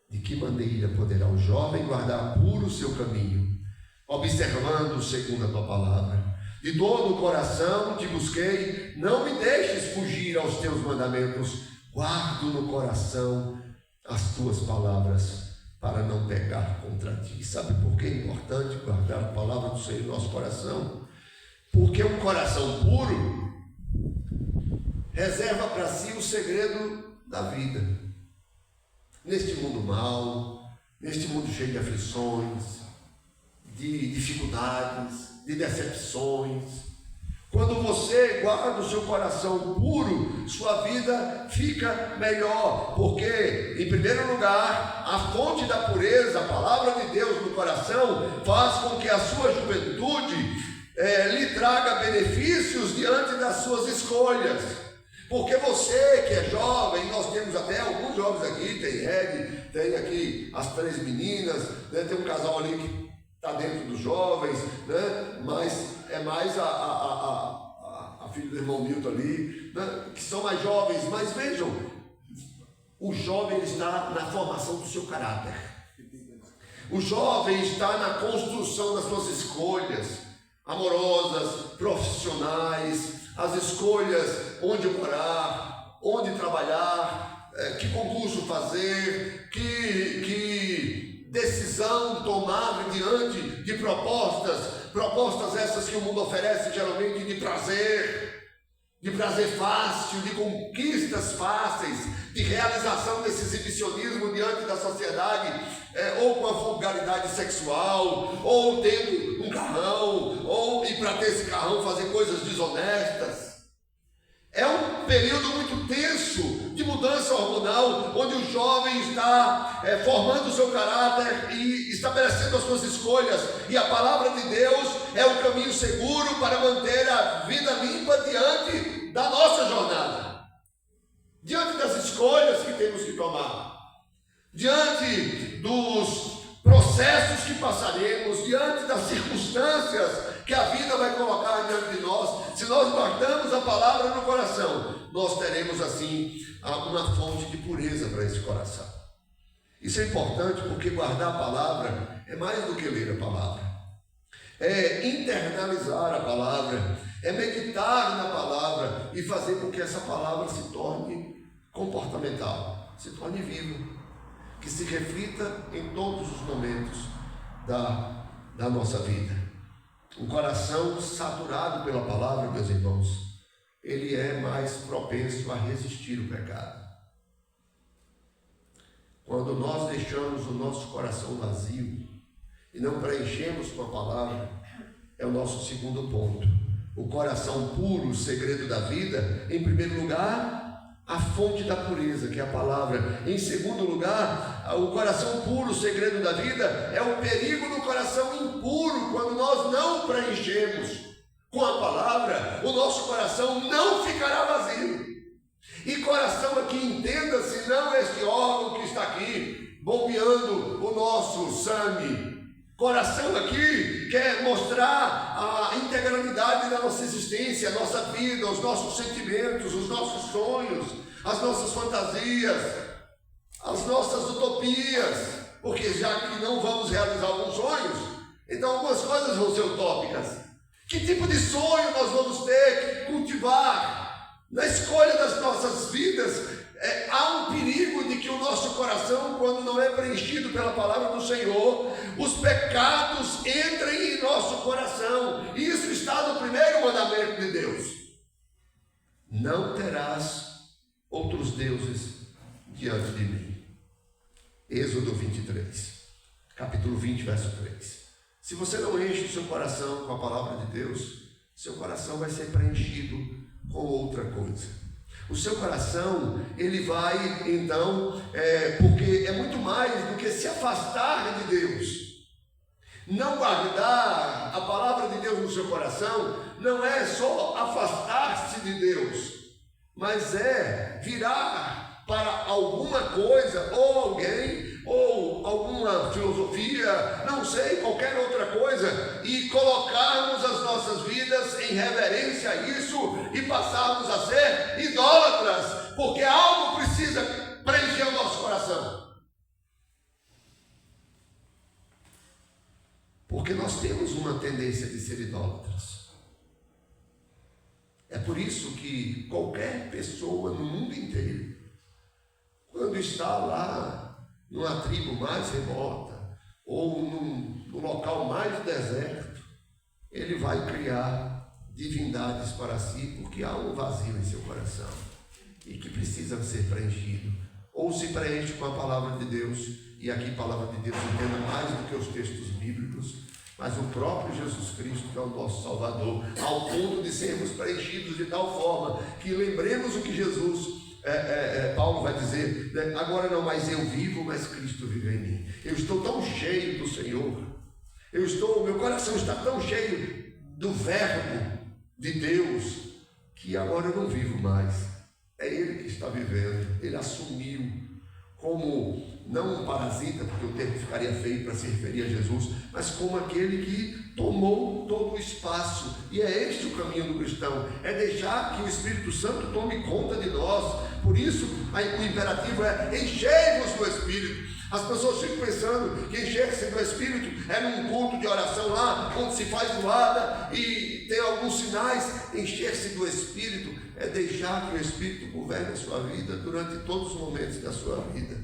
de que maneira poderá o jovem guardar puro o seu caminho, observando segundo a tua palavra? De todo o coração te busquei, não me deixes fugir aos teus mandamentos. Guardo no coração as tuas palavras para não pecar contra ti. Sabe por que é importante guardar a palavra do Senhor em nosso coração? Porque um coração puro reserva para si o segredo da vida. Neste mundo mau, neste mundo cheio de aflições, de dificuldades, de decepções, quando você guarda o seu coração puro, sua vida fica melhor, porque, em primeiro lugar, a fonte da pureza, a palavra de Deus no coração, faz com que a sua juventude lhe traga benefícios diante das suas escolhas. Porque você que é jovem, nós temos até alguns jovens aqui, tem Ed, tem aqui as três meninas, né? Tem um casal ali que está dentro dos jovens, né? Mas é mais a filha do irmão Milton ali, né? Que são mais jovens. Mas vejam, o jovem está na formação do seu caráter. O jovem está na construção das suas escolhas amorosas, profissionais, as escolhas onde morar, onde trabalhar, que concurso fazer, que decisão tomar diante de propostas essas que o mundo oferece geralmente de prazer fácil, de conquistas fáceis, de realização desse exibicionismo diante da sociedade, ou com a vulgaridade sexual, ou tendo um carrão, ou e para ter esse carrão fazer coisas desonestas. É um período muito tenso de mudança hormonal, onde o jovem está formando o seu caráter e estabelecendo as suas escolhas, e a palavra de Deus é o caminho seguro para manter a vida limpa diante da nossa jornada, diante das escolhas que temos que tomar, diante dos processos que passaremos, diante das circunstâncias que a vida vai colocar diante de nós. Se nós guardamos a palavra no coração, nós teremos assim uma fonte de pureza para esse coração. Isso é importante porque guardar a palavra é mais do que ler a palavra, é internalizar a palavra, é meditar na palavra e fazer com que essa palavra se torne comportamental, se torne viva, que se reflita em todos os momentos da nossa vida. Um coração saturado pela palavra, meus irmãos, ele é mais propenso a resistir o pecado. Quando nós deixamos o nosso coração vazio e não preenchemos com a palavra, é o nosso segundo ponto. O coração puro, o segredo da vida. Em primeiro lugar, a fonte da pureza, que é a palavra. Em segundo lugar, o coração puro, o segredo da vida, é o perigo do coração impuro. Quando nós não preenchemos com a palavra, o nosso coração não ficará vazio. E coração aqui, entenda-se, não este órgão que está aqui bombeando o nosso sangue. Coração aqui quer mostrar a integralidade da nossa existência, a nossa vida, os nossos sentimentos, os nossos sonhos, as nossas fantasias, as nossas utopias, porque já que não vamos realizar alguns sonhos, então algumas coisas vão ser utópicas. Que tipo de sonho nós vamos ter que cultivar na escolha das nossas vidas? Há um perigo de que o nosso coração, quando não é preenchido pela palavra do Senhor, os pecados entrem em nosso coração. Isso está no primeiro mandamento de Deus: não terás outros deuses diante de mim. Êxodo 23, capítulo 20, verso 3. Se você não enche o seu coração com a palavra de Deus, seu coração vai ser preenchido com outra coisa. O seu coração, ele vai então, porque é muito mais do que se afastar de Deus. Não guardar a palavra de Deus no seu coração não é só afastar-se de Deus, mas é virar para alguma coisa, ou alguém, ou alguma filosofia, não sei, qualquer outra coisa, e colocarmos as nossas vidas em reverência a isso e passarmos a ser idólatras, porque algo precisa preencher o nosso coração. Porque nós temos uma tendência de ser idólatras. É por isso que qualquer pessoa no mundo inteiro, quando está lá numa tribo mais remota ou num local mais deserto, ele vai criar divindades para si, porque há um vazio em seu coração e que precisa ser preenchido. Ou se preenche com a palavra de Deus, e aqui a palavra de Deus entenda mais do que os textos bíblicos, mas o próprio Jesus Cristo, que é o nosso Salvador, ao ponto de sermos preenchidos de tal forma que lembremos o que Jesus Paulo vai dizer, né? Agora não mais eu vivo, mas Cristo vive em mim. Eu estou tão cheio do Senhor, meu coração está tão cheio do verbo de Deus, que agora eu não vivo mais, é Ele que está vivendo. Ele assumiu como não um parasita, porque o termo ficaria feio para se referir a Jesus, mas como aquele que tomou todo o espaço. E é este o caminho do cristão, é deixar que o Espírito Santo tome conta de nós. Por isso o imperativo é: enchei-vos do Espírito. As pessoas ficam pensando que encher-se do Espírito é num culto de oração lá, onde se faz doada e tem alguns sinais. Encher-se do Espírito é deixar que o Espírito governe a sua vida durante todos os momentos da sua vida.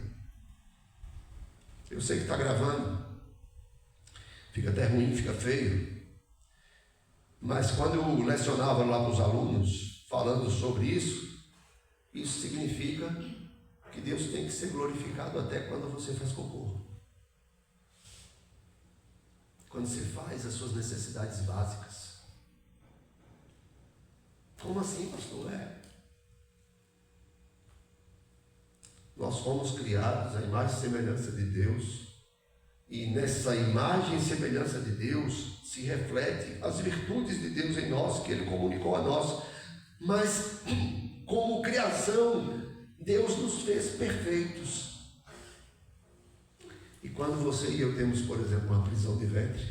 Eu sei que está gravando, fica até ruim, fica feio, mas quando eu lecionava lá para os alunos, falando sobre isso, isso significa que Deus tem que ser glorificado até quando você faz cocô, quando você faz as suas necessidades básicas. Como assim, pastor? Nós fomos criados à imagem e semelhança de Deus, e nessa imagem e semelhança de Deus se reflete as virtudes de Deus em nós, que Ele comunicou a nós. Mas como criação, Deus nos fez perfeitos. E quando você e eu temos, por exemplo, uma prisão de ventre,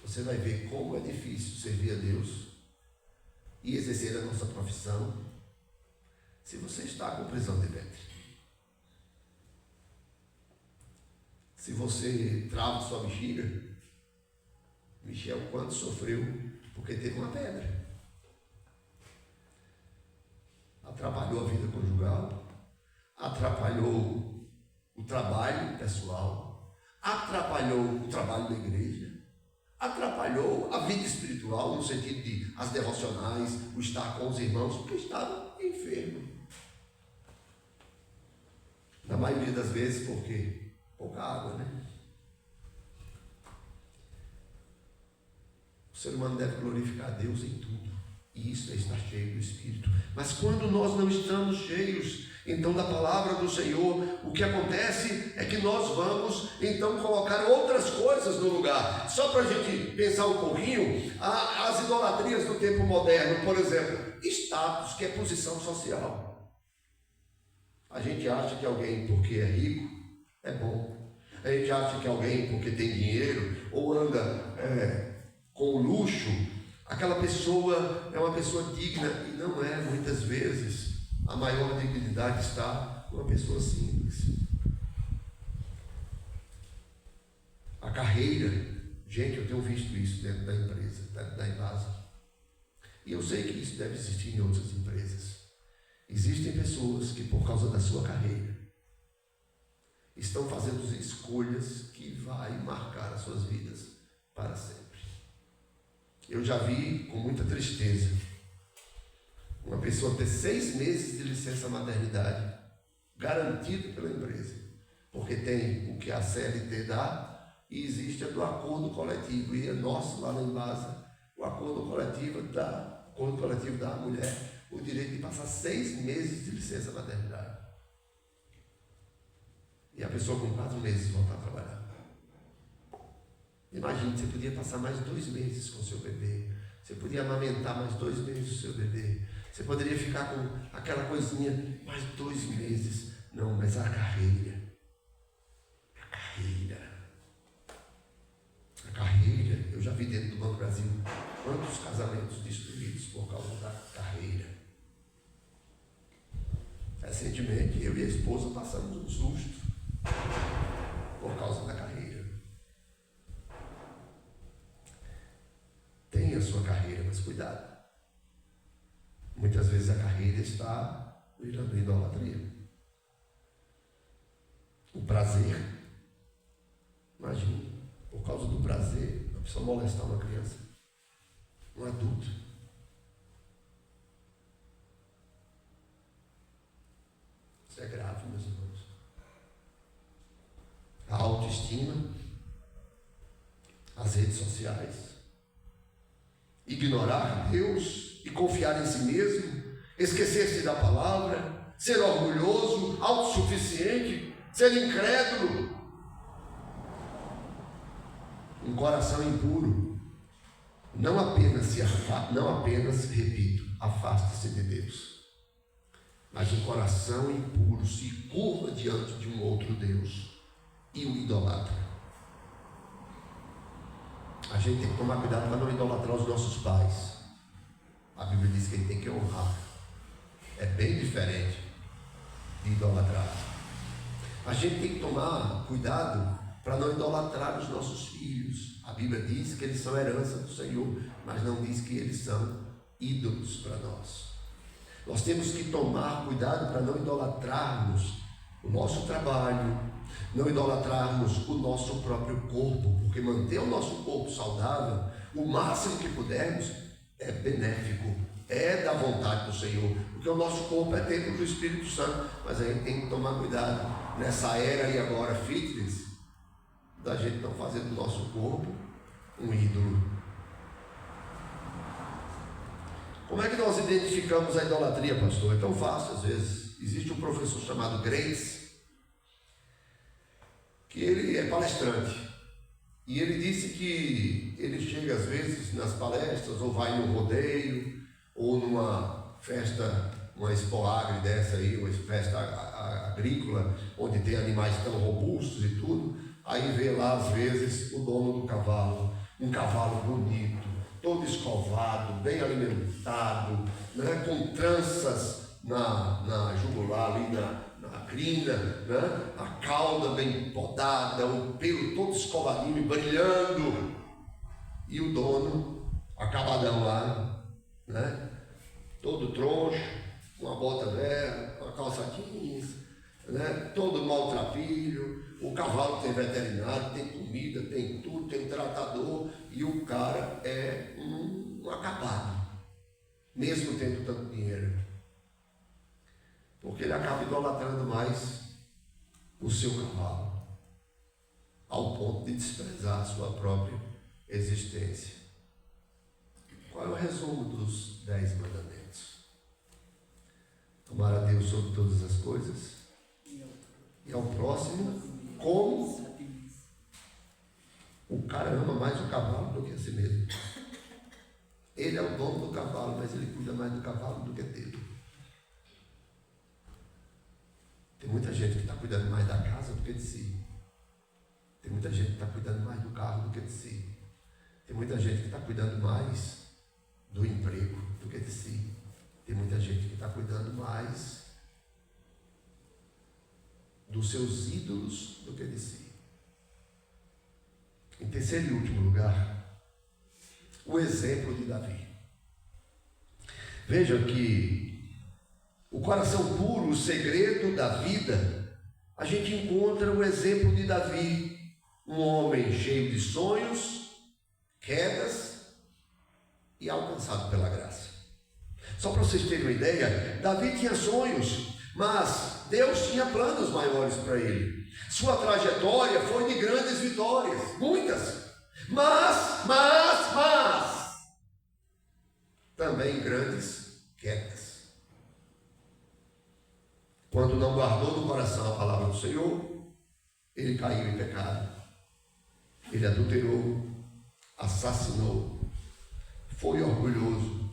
você vai ver como é difícil servir a Deus e exercer a nossa profissão se você está com prisão de ventre. Se você trava sua bexiga, Michel quanto sofreu porque teve uma pedra. Atrapalhou a vida conjugal, atrapalhou o trabalho pessoal, atrapalhou o trabalho da igreja, atrapalhou a vida espiritual, no sentido de as devocionais, o estar com os irmãos, porque estava enfermo. Na maioria das vezes, porque pouca água, né? O ser humano deve glorificar a Deus em tudo, e isso é estar cheio do Espírito. Mas quando nós não estamos cheios, então, da palavra do Senhor, o que acontece é que nós vamos então colocar outras coisas no lugar. Só para a gente pensar um pouquinho, as idolatrias do tempo moderno, por exemplo, status, que é posição social. A gente acha que alguém, porque é rico, é bom. A gente acha que alguém, porque tem dinheiro ou anda com luxo, aquela pessoa é uma pessoa digna, e não é. Muitas vezes a maior dignidade está numa pessoa simples. A carreira, gente, eu tenho visto isso dentro da empresa, da Embasa, e eu sei que isso deve existir em outras empresas. Existem pessoas que, por causa da sua carreira, estão fazendo escolhas que vai marcar as suas vidas para sempre. Eu já vi com muita tristeza uma pessoa ter 6 meses de licença maternidade garantido pela empresa, porque tem o que a CLT dá e existe a do acordo coletivo, e é nosso lá na Embasa, o acordo coletivo dá à mulher o direito de passar 6 meses de licença maternidade. E a pessoa com 4 meses voltar a trabalhar. Imagine, você podia passar mais 2 meses com o seu bebê, você podia amamentar mais 2 meses o seu bebê, você poderia ficar com aquela coisinha mais 2 meses. Não, mas a carreira, eu já vi dentro do Banco do Brasil quantos casamentos destruídos por causa da carreira. Recentemente, eu e a esposa passamos um susto por causa da carreira. Tenha a sua carreira, mas cuidado. Muitas vezes a carreira está virando idolatria. O prazer, imagina, por causa do prazer, a pessoa molestar uma criança, um adulto. Isso é grave, meus irmãos. A autoestima, as redes sociais, ignorar Deus e confiar em si mesmo, esquecer-se da palavra, ser orgulhoso, autossuficiente, ser incrédulo, um coração impuro, não apenas, repito, afaste-se de Deus, Mas um coração impuro se curva diante de um outro Deus e o idolatra. A gente tem que tomar cuidado para não idolatrar os nossos pais. A Bíblia diz que a gente tem que honrar. É bem diferente de idolatrar. A gente tem que tomar cuidado para não idolatrar os nossos filhos. A Bíblia diz que eles são herança do Senhor, mas não diz que eles são ídolos para nós. Nós temos que tomar cuidado para não idolatrarmos o nosso trabalho, não idolatrarmos o nosso próprio corpo, porque manter o nosso corpo saudável, o máximo que pudermos, é benéfico, é da vontade do Senhor, porque o nosso corpo é templo do Espírito Santo, mas a gente tem que tomar cuidado nessa era e agora fitness, da gente não fazer do nosso corpo um ídolo. Como é que nós identificamos a idolatria, pastor? É tão fácil às vezes. Existe um professor chamado Grace, que ele é palestrante, e ele disse que ele chega às vezes nas palestras, ou vai num rodeio, ou numa festa, uma expo agri dessa aí, uma festa agrícola, onde tem animais tão robustos e tudo, aí vê lá às vezes o dono do cavalo, um cavalo bonito, todo escovado, bem alimentado, né, com tranças na jugular ali, na crina, né, a cauda bem podada, o pelo todo escovadinho e brilhando, e o dono, acabadão lá, né, todo troncho, uma bota velha, uma calça jeans, né, todo maltrapilho. O cavalo tem veterinário, tem comida, tem tudo, tem tratador, e o cara é um acabado, mesmo tendo tanto dinheiro, porque ele acaba idolatrando mais o seu cavalo, ao ponto de desprezar a sua própria existência. Qual é o resumo dos 10 mandamentos? Amar a Deus sobre todas as coisas e ao próximo como. O cara ama mais o cavalo do que a si mesmo. Ele é o dono do cavalo, mas ele cuida mais do cavalo do que dele. Tem muita gente que está cuidando mais da casa do que de si. Tem muita gente que está cuidando mais do carro do que de si. Tem muita gente que está cuidando mais do emprego do que de si. Tem muita gente que está cuidando mais dos seus ídolos do que de si. Em terceiro e último lugar, o exemplo de Davi. Veja que o coração puro, o segredo da vida, a gente encontra o exemplo de Davi, um homem cheio de sonhos, quedas e alcançado pela graça. Só para vocês terem uma ideia, Davi tinha sonhos, mas Deus tinha planos maiores para ele. Sua trajetória foi de grandes vitórias, muitas, mas também grandes quedas. Quando não guardou no coração a palavra do Senhor, ele caiu em pecado, ele adulterou, assassinou, foi orgulhoso.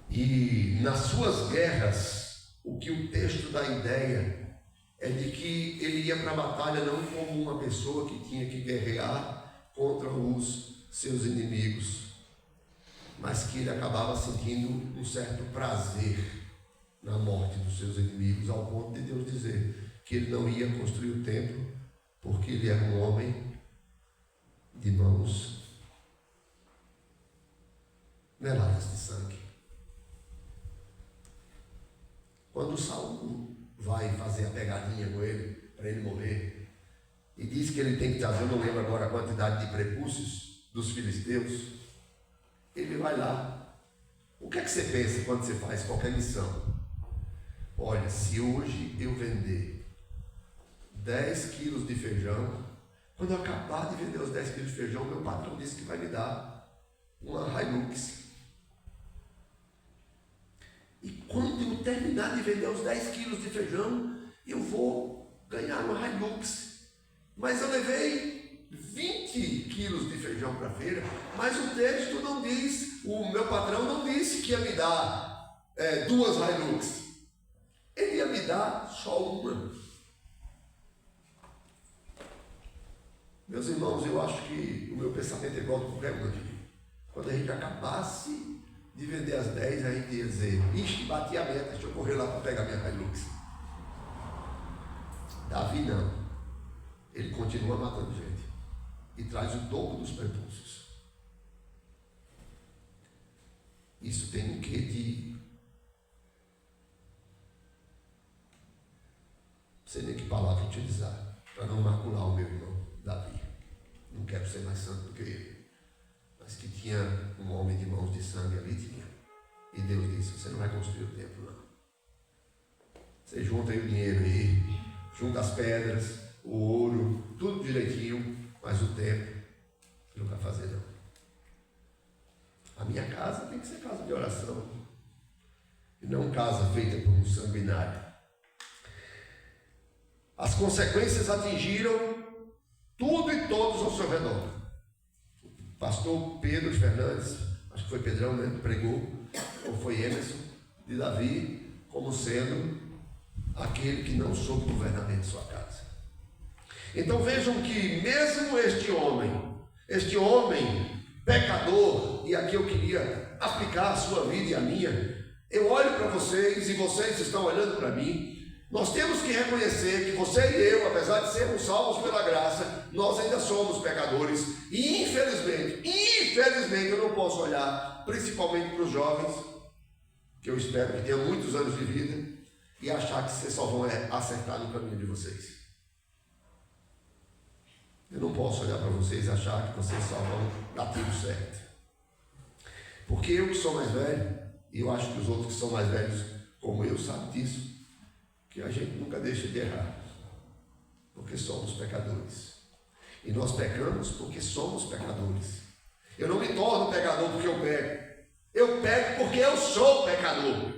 E nas suas guerras, o que o texto dá ideia é de que ele ia para a batalha não como uma pessoa que tinha que guerrear contra os seus inimigos, mas que ele acabava sentindo um certo prazer na morte dos seus inimigos, ao ponto de Deus dizer que ele não ia construir o templo, porque ele era um homem de mãos meladas de sangue. Quando Saul vai fazer a pegadinha com ele, para ele morrer, e diz que ele tem que trazer, eu não lembro agora a quantidade de prepúcios dos filisteus, ele vai lá. O que é que você pensa quando você faz qualquer missão? Olha, se hoje eu vender 10 quilos de feijão, quando eu acabar de vender os 10 quilos de feijão, meu patrão disse que vai me dar uma Hilux. E quando eu terminar de vender os 10 quilos de feijão, eu vou ganhar uma Hilux. Mas eu levei 20 quilos de feijão para a feira, mas o texto não diz, o meu patrão não disse que ia me dar 2 Hilux. tirar só uma. Meus irmãos, eu acho que o meu pensamento é igual de qualquer um aqui. Quando a gente acabasse de vender as 10, a gente ia dizer: ixi, bati a meta, deixa eu correr lá para pegar minha Hilux. Davi não. Ele continua matando gente e traz o dobro dos prepúcios. Isso tem um quê de... Não sei nem que palavra utilizar para não macular o meu irmão Davi. Não quero ser mais santo do que ele, mas que tinha um homem de mãos de sangue ali, tinha. E Deus disse: você não vai construir o templo, não. Você junta aí o dinheiro aí, junta as pedras, o ouro, tudo direitinho, mas o templo não vai fazer, não. A minha casa tem que ser casa de oração, e não casa feita por um sanguinário. As consequências atingiram tudo e todos ao seu redor. O pastor Pedro Fernandes, acho que foi Pedrão, né, pregou, ou foi Emerson, de Davi como sendo aquele que não soube governar dentro de sua casa. Então vejam que mesmo este homem pecador, e aqui eu queria aplicar a sua vida e a minha, eu olho para vocês e vocês estão olhando para mim. Nós temos que reconhecer que você e eu, apesar de sermos salvos pela graça, nós ainda somos pecadores. E infelizmente eu não posso olhar principalmente para os jovens, que eu espero que tenham muitos anos de vida, e achar que vocês só vão acertar no caminho de vocês. Eu não posso olhar para vocês e achar que vocês só vão dar tiro certo. Porque eu que sou mais velho, e eu acho que os outros que são mais velhos como eu sabem disso, que a gente nunca deixa de errar, porque somos pecadores. E nós pecamos porque somos pecadores. Eu não me torno pecador porque eu pego porque eu sou pecador.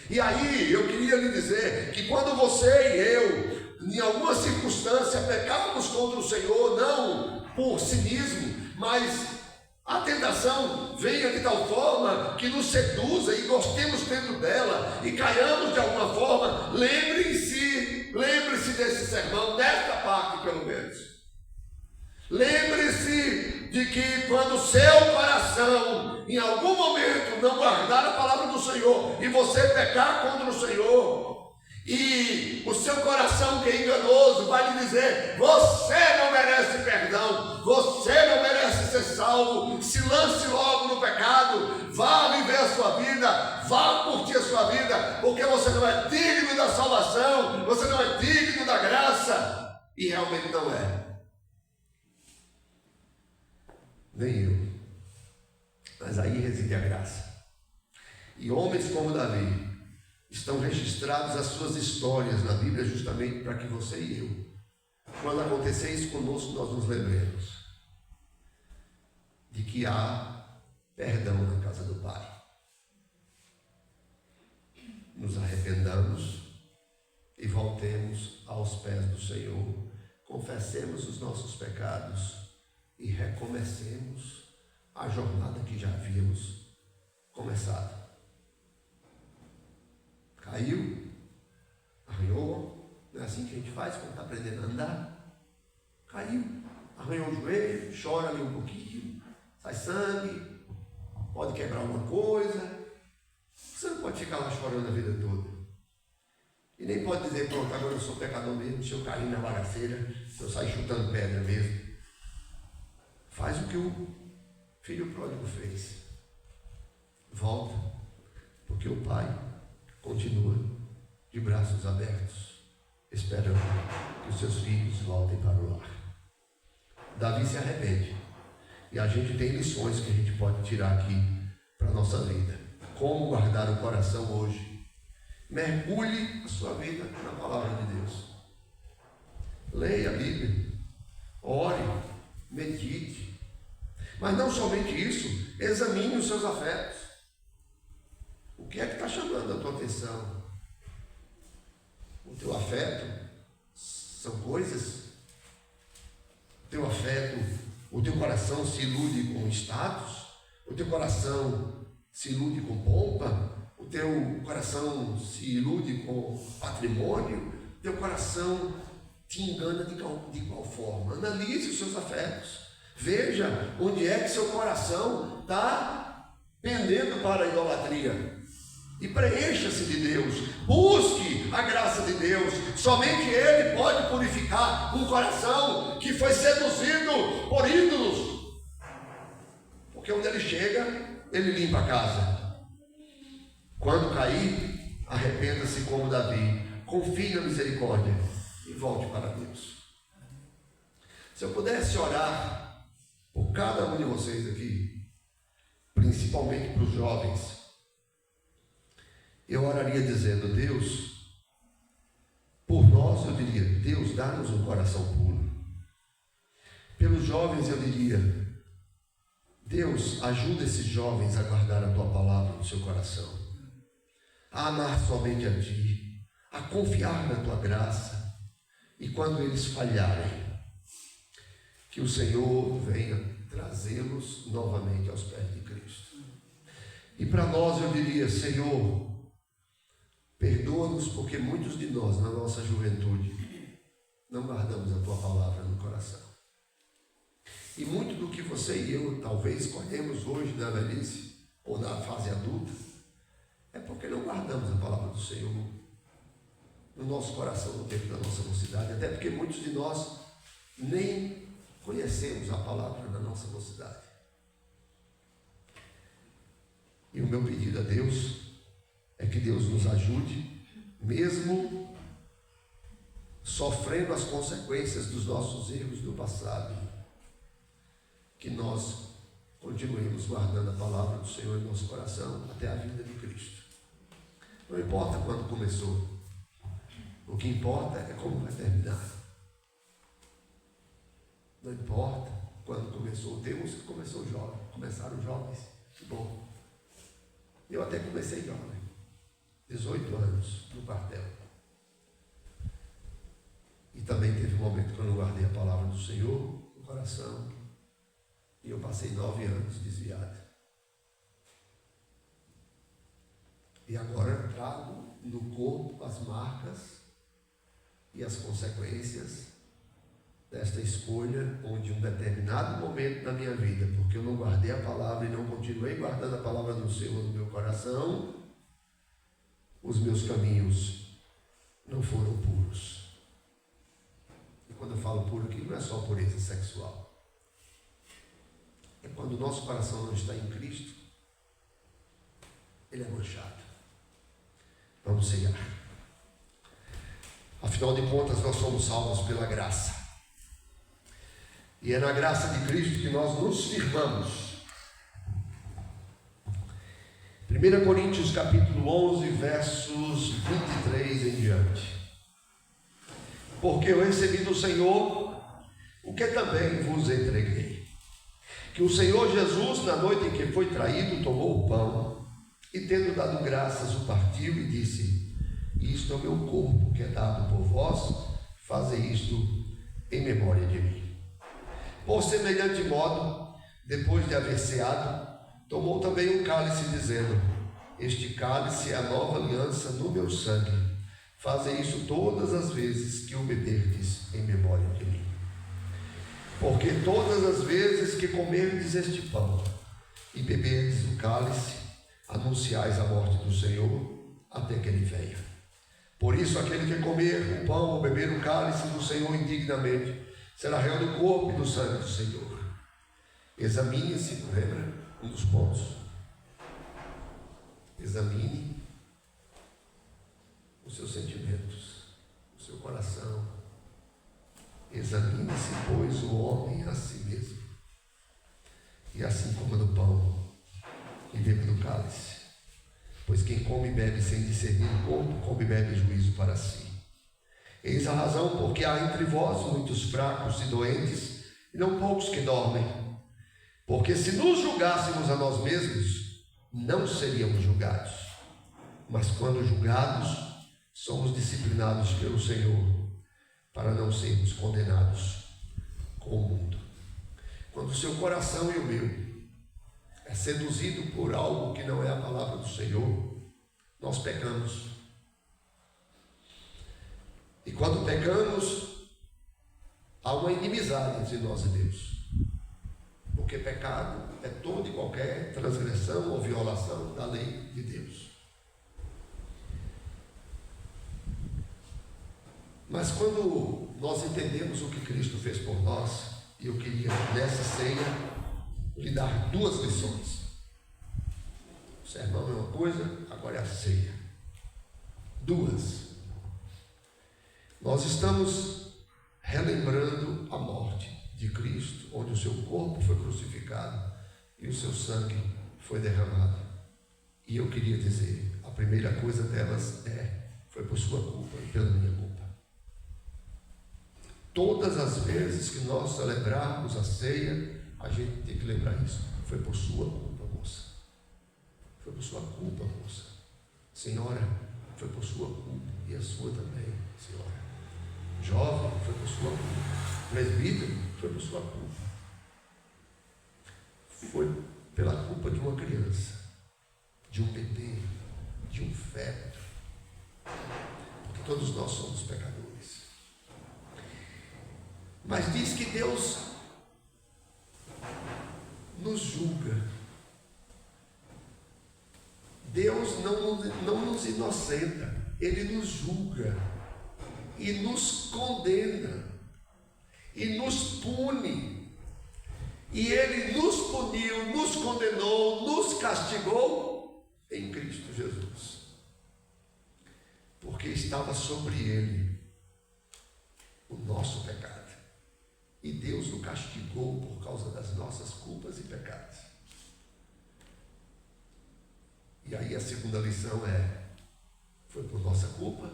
E aí eu queria lhe dizer que quando você e eu, em alguma circunstância, pecávamos contra o Senhor, não por cinismo, mas a tentação venha de tal forma que nos seduza e gostemos dentro dela e caiamos de alguma forma, lembre-se desse sermão, desta parte pelo menos. Lembre-se de que quando o seu coração em algum momento não guardar a palavra do Senhor e você pecar contra o Senhor, e o seu coração que é enganoso vai lhe dizer: você não merece perdão, você não merece ser salvo, se lance logo no pecado, vá viver a sua vida, vá curtir a sua vida, porque você não é digno da salvação, você não é digno da graça, e realmente não é. Nem eu. Mas aí reside a graça. E homens como Davi estão registrados as suas histórias na Bíblia justamente para que você e eu, quando acontecer isso conosco, nós nos lembremos de que há perdão na casa do Pai. Nos arrependamos e voltemos aos pés do Senhor, confessemos os nossos pecados e recomecemos a jornada que já havíamos começado. Caiu, arranhou, não é assim que a gente faz quando está aprendendo a andar? Caiu, arranhou o joelho, chora ali um pouquinho, sai sangue, pode quebrar alguma coisa. Você não pode ficar lá chorando a vida toda. E nem pode dizer: pronto, agora eu sou pecador mesmo, se eu cair na bagaceira, se eu sair chutando pedra mesmo. Faz o que o filho pródigo fez. Volta, porque o pai continua de braços abertos, esperando que os seus filhos voltem para o lar. Davi se arrepende. E a gente tem lições que a gente pode tirar aqui para a nossa vida. Como guardar o coração hoje? Mergulhe a sua vida na palavra de Deus. Leia a Bíblia. Ore. Medite. Mas não somente isso, examine os seus afetos. O que é que está chamando a tua atenção? O teu afeto são coisas? O teu afeto, o teu coração se ilude com status? O teu coração se ilude com pompa? O teu coração se ilude com patrimônio, teu coração te engana de qual forma. Analise os seus afetos. Veja onde é que seu coração está pendendo para a idolatria. E preencha-se de Deus. Busque a graça de Deus. Somente Ele pode purificar um coração que foi seduzido por ídolos. Porque onde ele chega, ele limpa a casa. Quando cair, arrependa-se como Davi. Confie na misericórdia e volte para Deus. Se eu pudesse orar por cada um de vocês aqui, principalmente para os jovens, eu oraria dizendo: Deus, por nós eu diria, Deus, dá-nos um coração puro. Pelos jovens eu diria, Deus, ajuda esses jovens a guardar a Tua palavra no seu coração, a amar somente a Ti, a confiar na Tua graça, e quando eles falharem, que o Senhor venha trazê-los novamente aos pés de Cristo. E para nós eu diria: Senhor, perdoa-nos, porque muitos de nós, na nossa juventude, não guardamos a Tua palavra no coração. E muito do que você e eu talvez colhemos hoje na velhice ou na fase adulta é porque não guardamos a palavra do Senhor no nosso coração no tempo da nossa mocidade, até porque muitos de nós nem conhecemos a palavra na nossa mocidade. E o meu pedido a Deus é que Deus nos ajude, mesmo sofrendo as consequências dos nossos erros do passado, que nós continuemos guardando a palavra do Senhor em nosso coração até a vinda de Cristo. Não importa quando começou, o que importa é como vai terminar. Não importa quando começou, temos que começaram jovens, que bom. Eu até comecei jovem, 18 anos no quartel. E também teve um momento que eu não guardei a palavra do Senhor no coração. E eu passei 9 anos desviado. E agora trago no corpo as marcas e as consequências desta escolha, onde um determinado momento da minha vida, porque eu não guardei a palavra e não continuei guardando a palavra do Senhor no meu coração, os meus caminhos não foram puros. E quando eu falo puro aqui, não é só pureza sexual. É quando o nosso coração não está em Cristo, ele é manchado. Vamos cear. Afinal de contas, nós somos salvos pela graça. E é na graça de Cristo que nós nos firmamos. 1 Coríntios capítulo 11, versos 23 em diante. Porque eu recebi do Senhor o que também vos entreguei. Que o Senhor Jesus, na noite em que foi traído, tomou o pão e, tendo dado graças, o partiu e disse: isto é o meu corpo que é dado por vós, fazei isto em memória de mim. Por semelhante modo, depois de haver ceado, tomou também um cálice, dizendo: este cálice é a nova aliança no meu sangue, fazei isso todas as vezes que o beberdes em memória de mim. Porque todas as vezes que comerdes este pão e beberdes o cálice, anunciais a morte do Senhor até que ele venha. Por isso, aquele que comer o pão ou beber o cálice do Senhor indignamente será réu do corpo e do sangue do Senhor. Examine-se, lembra? Um dos pontos. Examine os seus sentimentos, o seu coração. Examine-se, pois, o homem a si mesmo, e assim coma do pão e beba do cálice. Pois quem come e bebe sem discernir o corpo, come e bebe juízo para si. Eis a razão porque há entre vós muitos fracos e doentes, e não poucos que dormem. Porque se nos julgássemos a nós mesmos, não seríamos julgados. Mas quando julgados, somos disciplinados pelo Senhor, para não sermos condenados com o mundo. Quando o seu coração e o meu é seduzido por algo que não é a palavra do Senhor, nós pecamos. E quando pecamos, há uma inimizade entre nós e Deus. Porque pecado é toda e qualquer transgressão ou violação da lei de Deus. Mas quando nós entendemos o que Cristo fez por nós, e eu queria nessa ceia lhe dar duas lições. O sermão é uma coisa, agora é a ceia. Duas. Nós estamos relembrando a morte de Cristo, onde o seu corpo foi crucificado e o seu sangue foi derramado. E eu queria dizer, a primeira coisa delas foi por sua culpa e pela minha culpa. Todas as vezes que nós celebrarmos a ceia, a gente tem que lembrar isso. Foi por sua culpa, moça. Foi por sua culpa, moça. Senhora, foi por sua culpa. E a sua também, senhora. Jovem, foi por sua culpa. Presbítero, foi por sua culpa. Foi pela culpa de uma criança, de um bebê, de um feto. Porque todos nós somos pecadores. Mas diz que Deus nos julga. Deus não nos inocenta, Ele nos julga e nos condena e nos pune. E Ele nos puniu, nos condenou, nos castigou em Cristo Jesus, porque estava sobre Ele o nosso pecado. E Deus o castigou por causa das nossas culpas e pecados. E aí a segunda lição foi por nossa culpa,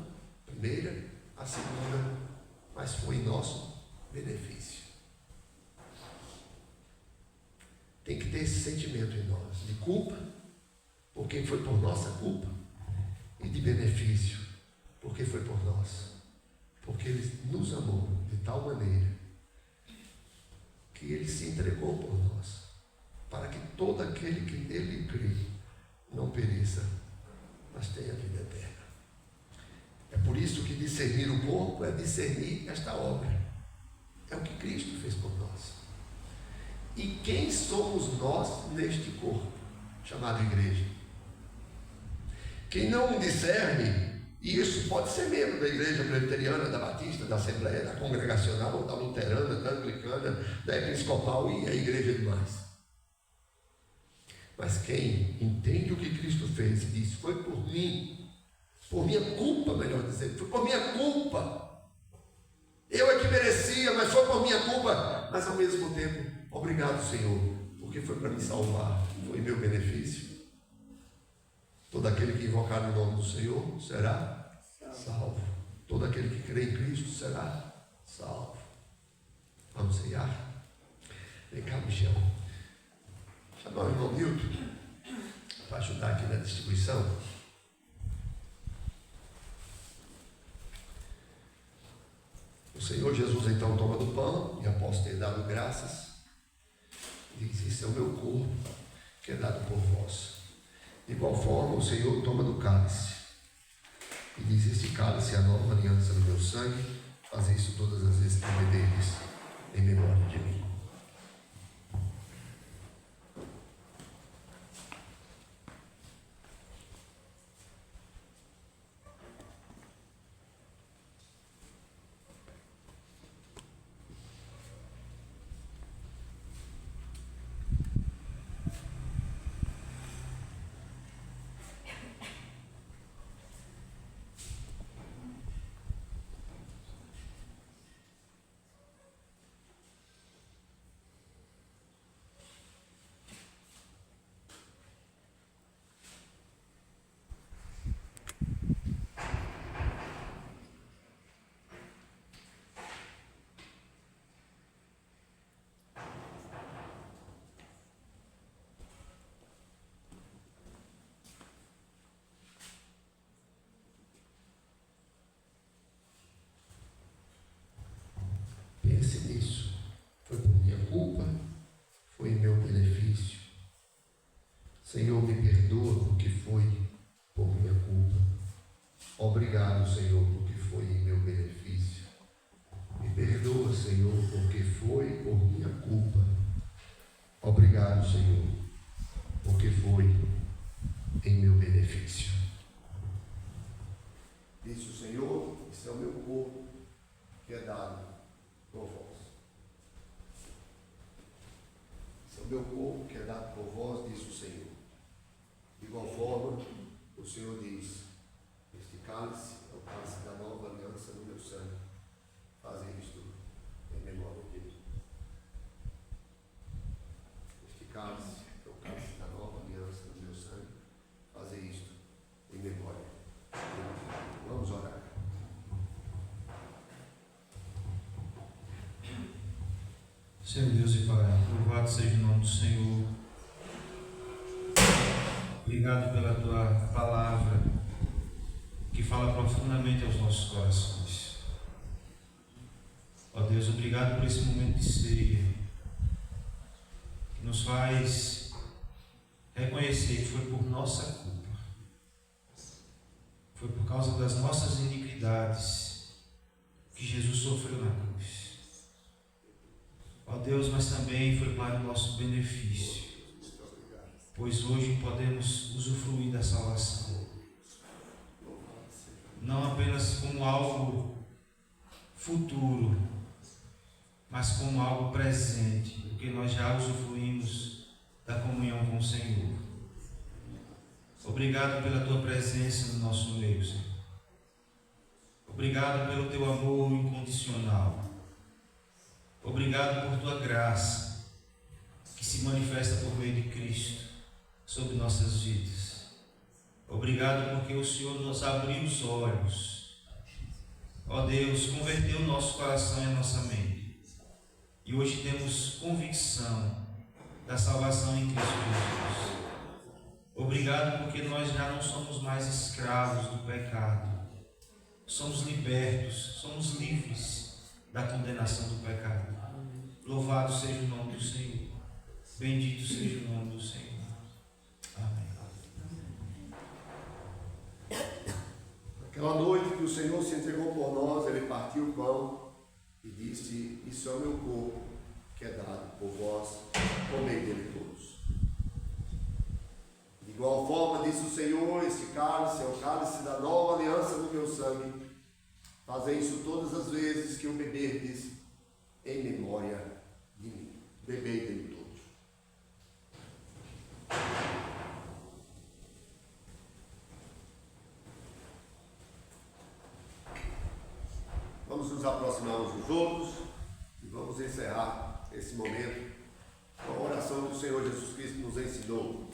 primeira, a segunda, mas foi em nosso benefício. Tem que ter esse sentimento em nós, de culpa, porque foi por nossa culpa, e de benefício, porque foi por nós. Porque Ele nos amou de tal maneira que Ele se entregou por nós, para que todo aquele que nele crê não pereça, mas tenha vida eterna. É por isso que discernir o corpo é discernir esta obra. É o que Cristo fez por nós. E quem somos nós neste corpo, chamado igreja? Quem não discerne, e isso pode ser membro da igreja presbiteriana, da batista, da assembleia, da congregacional, da luterana, da anglicana, da episcopal e a igreja demais. Mas quem entende o que Cristo fez e diz, foi por mim, por minha culpa, melhor dizendo, foi por minha culpa. Eu é que merecia, mas foi por minha culpa. Mas ao mesmo tempo, obrigado, Senhor, porque foi para me salvar, foi meu benefício. Todo aquele que invocar no nome do Senhor será salvo. Todo aquele que crê em Cristo será salvo. Vamos ceiar? Vem cá, Michel. Chamar o irmão Milton para ajudar aqui na distribuição. O Senhor Jesus então toma do pão e após ter dado graças, diz, isso é o meu corpo que é dado por vós. De igual forma, o Senhor toma do cálice e diz, este cálice é a nova aliança no meu sangue, fazei isso todas as vezes que beberes em memória de mim. Pense nisso. Foi por minha culpa, foi meu benefício. Senhor, me perdoa porque foi por minha culpa. Obrigado, Senhor, porque foi em meu benefício. Me perdoa, Senhor, porque foi por minha culpa. Obrigado, Senhor, porque foi em meu benefício. Disse o Senhor, esse é o meu corpo que é dado por vós. Esse é o meu corpo que é dado por vós, disse o Senhor. De igual forma, o Senhor diz: este cálice é o cálice da nova aliança no meu sangue. Fazei isto em memória dele. Este cálice é o cálice da nova aliança no meu sangue. Fazei isto em memória dele. Vamos orar. Senhor Deus e Pai, louvado seja o nome do Senhor. Obrigado pela Tua palavra, que fala profundamente aos nossos corações. Ó Deus, obrigado por esse momento de ceia, que nos faz reconhecer que foi por nossa culpa, foi por causa das nossas iniquidades que Jesus sofreu na cruz. Ó Deus, mas também foi para o nosso benefício, pois hoje podemos usufruir da salvação, não apenas como algo futuro, mas como algo presente, porque nós já usufruímos da comunhão com o Senhor. Obrigado pela Tua presença no nosso meio, Senhor. Obrigado pelo Teu amor incondicional. Obrigado por Tua graça, que se manifesta por meio de Cristo sobre nossas vidas. Obrigado porque o Senhor nos abriu os olhos. Ó Deus, converteu o nosso coração e a nossa mente. E hoje temos convicção da salvação em Cristo Jesus. Obrigado porque nós já não somos mais escravos do pecado. Somos libertos, somos livres da condenação do pecado. Louvado seja o nome do Senhor. Bendito seja o nome do Senhor. Amém. Aquela noite que o Senhor se entregou por nós, Ele partiu o pão e disse: isso é o meu corpo, que é dado por vós, comei dele todos. De igual forma, disse o Senhor: este cálice é o cálice da nova aliança no meu sangue. Fazei isso todas as vezes que o beberdes, em memória de mim. Bebei dele todos. Vamos nos aproximar uns dos outros e vamos encerrar esse momento com a oração que o Senhor Jesus Cristo nos ensinou.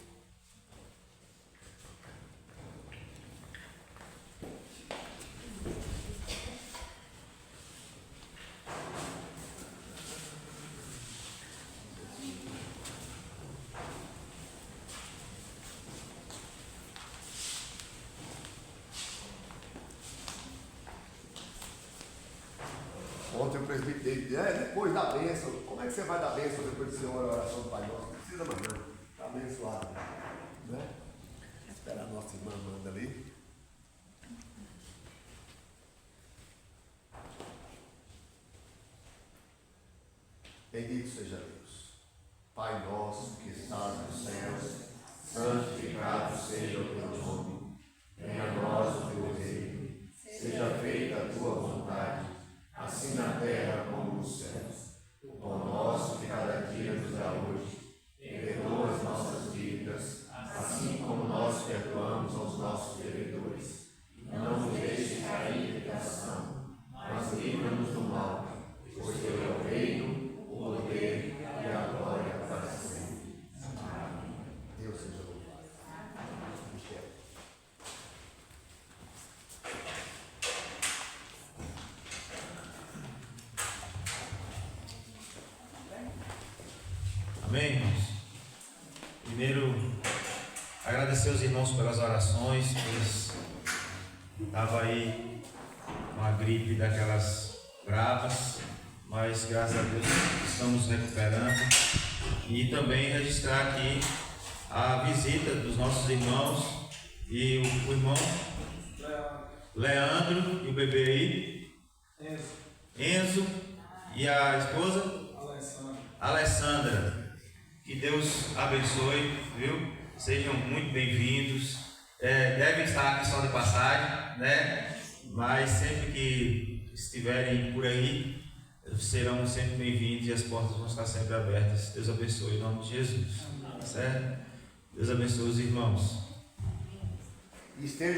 Ontem o presbítero disse: depois da bênção, como é que você vai dar bênção depois de você orar a oração do Pai Nosso? Não precisa mais não, está abençoado, né? Espera a nossa irmã manda ali. Bendito seja Deus. Pai nosso que estás nos céus, santificado seja o teu nome. Venha a nós o teu reino. Seja feita a tua vontade, assim na terra como nos céus. O pão nosso de cada dia nos dá hoje. Perdoa as nossas dívidas, assim como nós perdoamos aos nossos devedores. Não nos deixes cair em tentação, mas livra-nos do mal, pois teu é o reino, o poder e a glória para sempre. Amém. Deus seja louvado. Amém, irmãos? Primeiro, agradecer aos irmãos pelas orações, pois estava aí uma gripe daquelas bravas, mas graças a Deus estamos recuperando. E também registrar aqui a visita dos nossos irmãos e o irmão Leandro e o bebê aí. Enzo e a esposa? Alessandra. Que Deus abençoe, viu? Sejam muito bem-vindos. Devem estar aqui só de passagem, né? Mas sempre que estiverem por aí, serão sempre bem-vindos e as portas vão estar sempre abertas. Deus abençoe em nome de Jesus. Certo? Deus abençoe os irmãos.